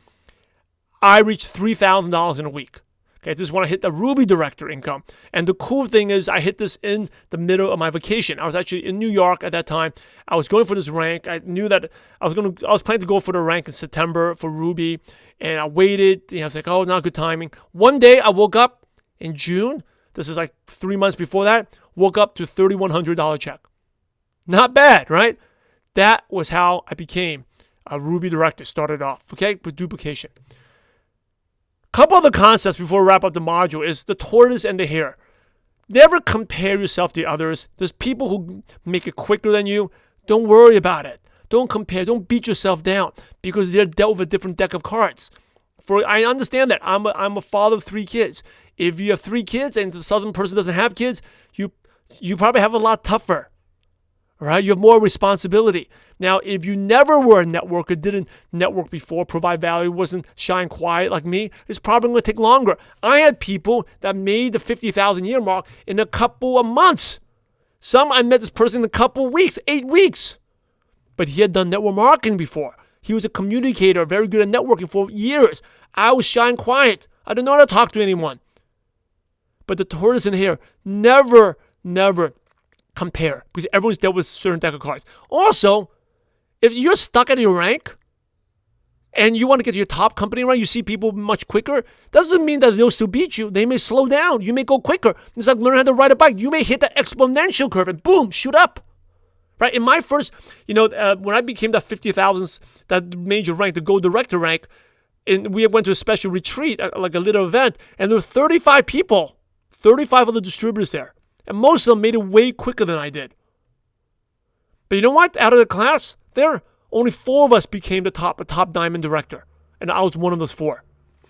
I reached $3,000 in a week. Okay, this is when I hit the Ruby Director income. And the cool thing is I hit this in the middle of my vacation. I was actually in New York at that time. I was going for this rank. I knew that I was planning to go for the rank in September for Ruby. And I waited. I was like, oh, not good timing. One day I woke up in June. This is like 3 months before that. Woke up to $3,100 check. Not bad, right? That was how I became a Ruby Director. Started off, okay, with duplication. Couple of the concepts before we wrap up the module is the tortoise and the hare. Never compare yourself to others. There's people who make it quicker than you. Don't worry about it. Don't compare. Don't beat yourself down because they're dealt with a different deck of cards. I understand that. I'm a father of 3 kids. If you have 3 kids and the southern person doesn't have kids, you probably have a lot tougher. All right, you have more responsibility. Now, if you never were a networker, didn't network before, provide value, wasn't shy and quiet like me, it's probably going to take longer. I had people that made the 50,000 year mark in a couple of months. I met this person in a couple of weeks, 8 weeks. But he had done network marketing before. He was a communicator, very good at networking for years. I was shy and quiet. I didn't know how to talk to anyone. But the tortoise and hare, never compare because everyone's dealt with a certain deck of cards. Also, if you're stuck at your rank and you want to get to your top company rank, you see people much quicker, doesn't mean that they'll still beat you. They may slow down. You may go quicker. It's like learning how to ride a bike. You may hit the exponential curve and boom, shoot up. Right? In my first, when I became that 50,000, that major rank, the Gold Director rank, and we went to a special retreat, like a little event, and there were 35 people, 35 other distributors there. And most of them made it way quicker than I did. But you know what? Out of the class, only 4 of us became a top diamond director. And I was one of those 4.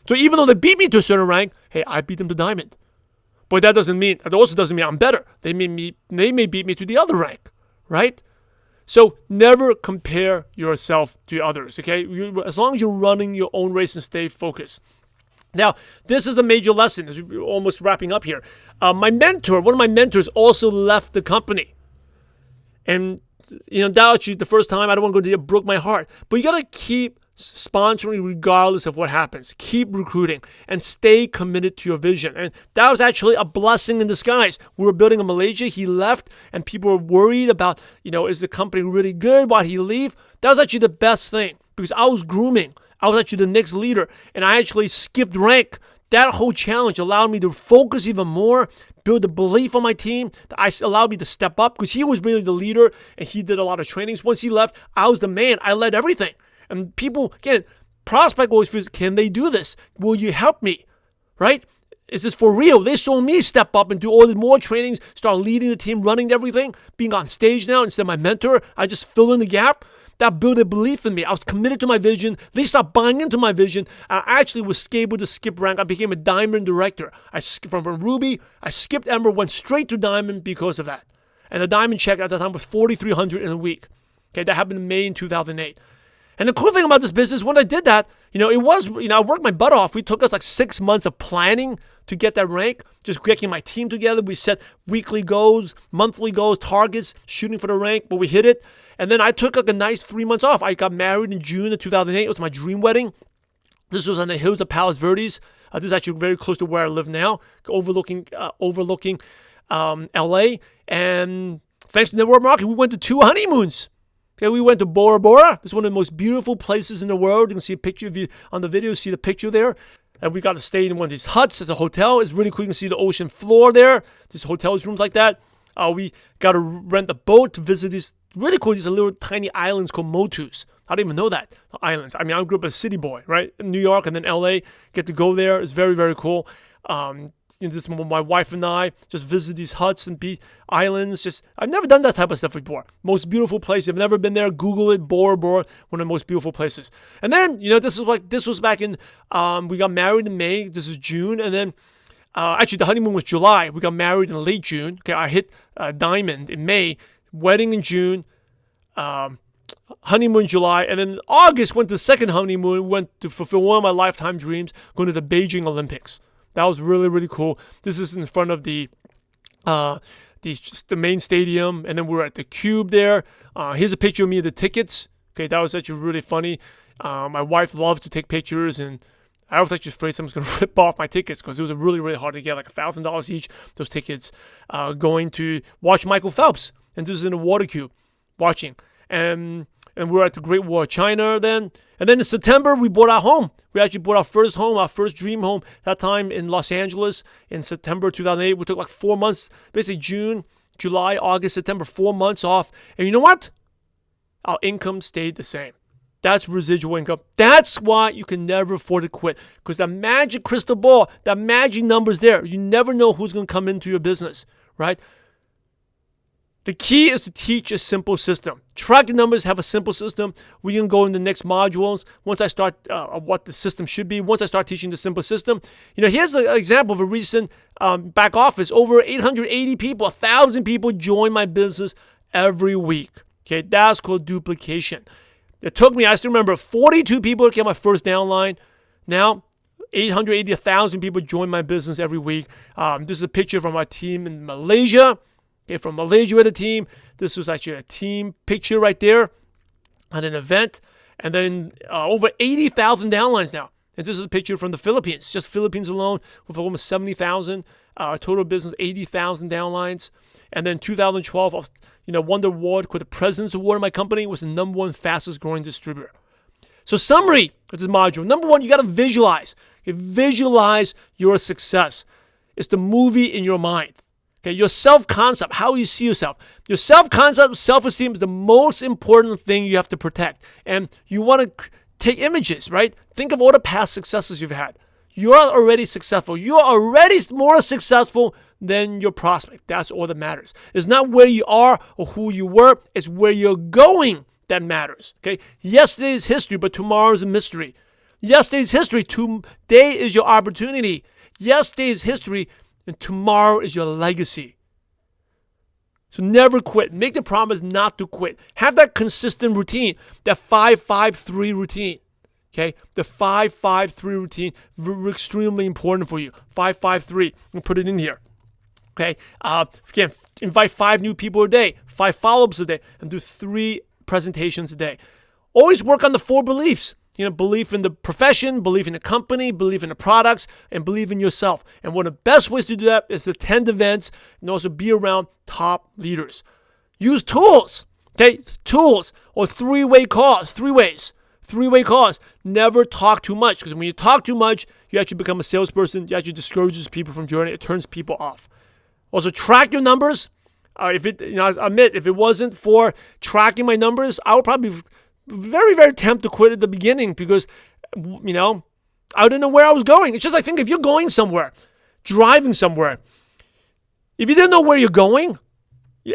So even though they beat me to a certain rank, hey, I beat them to diamond. But that also doesn't mean I'm better. They may beat me to the other rank, right? So never compare yourself to others, okay? As long as you're running your own race and stay focused. Now, this is a major lesson as we're almost wrapping up here. One of my mentors also left the company. And, that actually the first time, I don't want to go to it broke my heart. But you got to keep sponsoring regardless of what happens. Keep recruiting and stay committed to your vision. And that was actually a blessing in disguise. We were building in Malaysia. He left and people were worried about, is the company really good? Why'd he leave? That was actually the best thing because I was grooming. I was actually the next leader and I actually skipped rank. That whole challenge allowed me to focus even more, build a belief on my team. That allowed me to step up because he was really the leader and he did a lot of trainings. Once he left, I was the man. I led everything. And people, again, prospect always feels, can they do this? Will you help me? Right? Is this for real? They saw me step up and do all the more trainings, start leading the team, running everything, being on stage now instead of my mentor. I just fill in the gap. That built a belief in me. I was committed to my vision. They stopped buying into my vision. I actually was able to skip rank. I became a diamond director. From Ruby, I skipped Emerald, went straight to diamond because of that. And the diamond check at that time was $4,300 in a week. Okay, that happened in May in 2008. And the cool thing about this business, when I did that, it was, I worked my butt off. We took us like 6 months of planning to get that rank, just getting my team together. We set weekly goals, monthly goals, targets, shooting for the rank, but we hit it. And then I took like a nice 3 months off. I got married in June of 2008. It was my dream wedding. This was on the hills of Palos Verdes. This is actually very close to where I live now, overlooking C.L.A. And thanks to the network marketing, we went to 2 honeymoons. Okay, we went to Bora Bora. It's one of the most beautiful places in the world. You can see a picture of you on the video. See the picture there. And we got to stay in one of these huts. It's a hotel. It's really cool. You can see the ocean floor there. These hotels, rooms like that. We got to rent a boat to visit these really cool, these little tiny islands called motus. I didn't even know that, islands. I mean, I grew up as a city boy, right? In New York and then LA. Get to go there. It's very, very cool. This my wife and I just visit these huts and islands. I've never done that type of stuff before. Most beautiful place. If you've never been there, Google it. Bora Bora, one of the most beautiful places. And then, this was back in, we got married in May. This is June. And then, actually the honeymoon was July. We got married in late June. Okay, I hit diamond in May, wedding in June, honeymoon in July, and then in August went to the second honeymoon. Went to fulfill one of my lifetime dreams, going to the Beijing Olympics. That was really, really cool. This is in front of the main stadium, and then we were at the Cube there. Here's a picture of me at the tickets. Okay, that was actually really funny. My wife loves to take pictures, and I was actually afraid someone's going to rip off my tickets because it was really, really hard to get, like $1,000 each, those tickets, going to watch Michael Phelps. And this is in a water cube, watching. And we're at the Great Wall of China then. And then in September, we bought our home. We actually bought our first home, our first dream home, that time in Los Angeles in September 2008. We took like 4 months, basically June, July, August, September, 4 months off. And you know what? Our income stayed the same. That's residual income. That's why you can never afford to quit. Because that magic crystal ball, that magic number's there. You never know who's going to come into your business, right? The key is to teach a simple system. Track the numbers, have a simple system. We can go in the next modules once I start what the system should be. Once I start teaching the simple system. Here's an example of a recent back office. Over 880 people, 1,000 people join my business every week. Okay, that's called duplication. It took me, I still remember, 42 people to get my first downline. Now, 880, 1,000 people join my business every week. This is a picture from our team in Malaysia. Okay, from Malaysia with a team. This was actually a team picture right there at an event. And then over 80,000 downlines now. And this is a picture from the Philippines. Just Philippines alone with almost 70,000. Total business, 80,000 downlines. And then 2012, won the award called the President's Award in my company. Was the #1 fastest growing distributor. So summary of this module. Number 1, you got to visualize. Visualize your success. It's the movie in your mind. Okay, your self-concept, how you see yourself. Your self-concept, self-esteem is the most important thing you have to protect. And you want to take images, right? Think of all the past successes you've had. You're already successful. You're already more successful than your prospect. That's all that matters. It's not where you are or who you were. It's where you're going that matters. Okay? Yesterday is history, but tomorrow is a mystery. Yesterday's history. Today is your opportunity. Yesterday is history. And tomorrow is your legacy. So never quit. Make the promise not to quit. Have that consistent routine, that 5-5-3 routine. Okay, the 5-5-3 routine, extremely important for you. 5-5-3. I'll put it in here. Okay, again, invite 5 new people a day, 5 follow-ups a day, and do 3 presentations a day. Always work on the 4 beliefs. belief in the profession, belief in the company, belief in the products, and believe in yourself. And one of the best ways to do that is to attend events and also be around top leaders. Use tools, okay? Tools or three-way calls, three ways. Three-way calls. Never talk too much, because when you talk too much, you actually become a salesperson. You actually discourages people from joining. It turns people off. Also, track your numbers. I admit, if it wasn't for tracking my numbers, I would probably be very, very tempted to quit at the beginning, because, I didn't know where I was going. It's just, I think if you're going somewhere, driving somewhere, if you didn't know where you're going,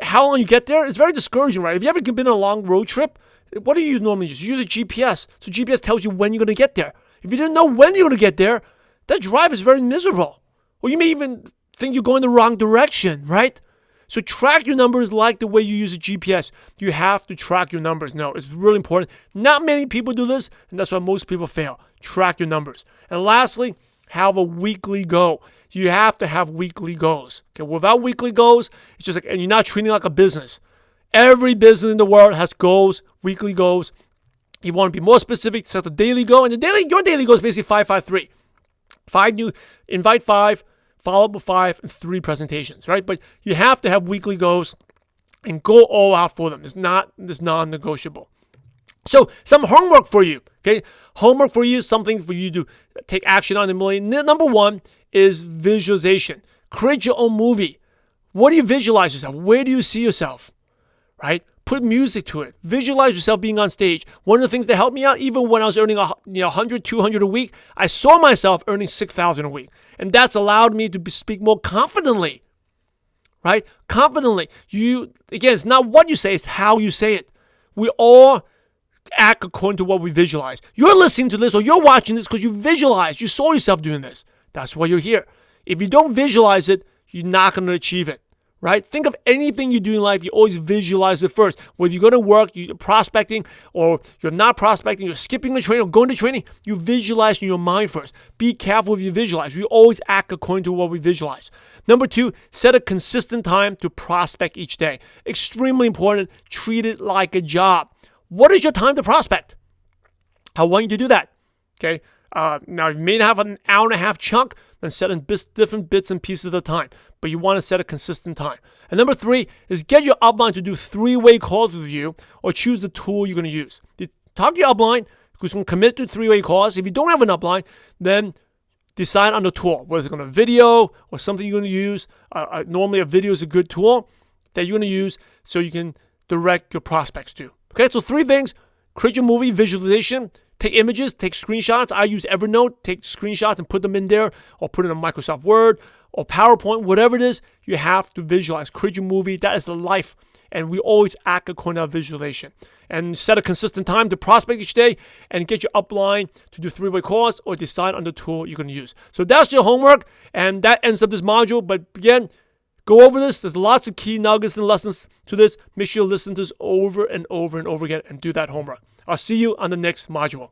how long you get there, it's very discouraging, right? If you ever been on a long road trip, what do you normally use? You use a GPS. So GPS tells you when you're going to get there. If you didn't know when you're going to get there, that drive is very miserable. Or you may even think you're going the wrong direction, right? So track your numbers like the way you use a GPS. You have to track your numbers. No, it's really important. Not many people do this, and that's why most people fail. Track your numbers. And lastly, have a weekly goal. You have to have weekly goals. Okay, without weekly goals, it's just like, and you're not treating it like a business. Every business in the world has goals, weekly goals. You want to be more specific, set a daily goal. And your daily goal is basically 5-5-3. 5 new, invite 5, follow up with 5, and 3 presentations, right? But you have to have weekly goals and go all out for them. It's non-negotiable. So some homework for you, okay? Homework for you, something for you to take action on. Number 1 is visualization. Create your own movie. What do you visualize yourself? Where do you see yourself? Right? Put music to it. Visualize yourself being on stage. One of the things that helped me out, even when I was earning 100, 200 a week, I saw myself earning 6,000 a week. And that's allowed me to speak more confidently. Right? Confidently. Again, it's not what you say, it's how you say it. We all act according to what we visualize. You're listening to this or you're watching this because you visualized. You saw yourself doing this. That's why you're here. If you don't visualize it, you're not going to achieve it. Right? Think of anything you do in life, you always visualize it first. Whether you go to work, you're prospecting, or you're not prospecting, you're skipping the training or going to training, you visualize in your mind first. Be careful if you visualize. We always act according to what we visualize. Number 2, set a consistent time to prospect each day. Extremely important. Treat it like a job. What is your time to prospect? I want you to do that. Okay? Now, you may have an hour and a half chunk, then set in different bits and pieces at a time. But you want to set a consistent time. And number 3 is get your upline to do 3-way calls with you, or choose the tool you're going to use. Talk to your upline, who's going to commit to 3-way calls. If you don't have an upline, then decide on the tool, whether it's going to video or something you're going to use. Normally, a video is a good tool that you're going to use so you can direct your prospects to. Okay, so 3 things. Create your movie, visualization. Take images, take screenshots. I use Evernote. Take screenshots and put them in there, or put it in Microsoft Word or PowerPoint, whatever it is. You have to visualize. Create your movie. That is the life. And we always act according to our visualization. And set a consistent time to prospect each day, and get your upline to do 3-way calls, or decide on the tool you're going to use. So that's your homework, and that ends up this module. But again, go over this. There's lots of key nuggets and lessons to this. Make sure you listen to this over and over and over again and do that homework. I'll see you on the next module.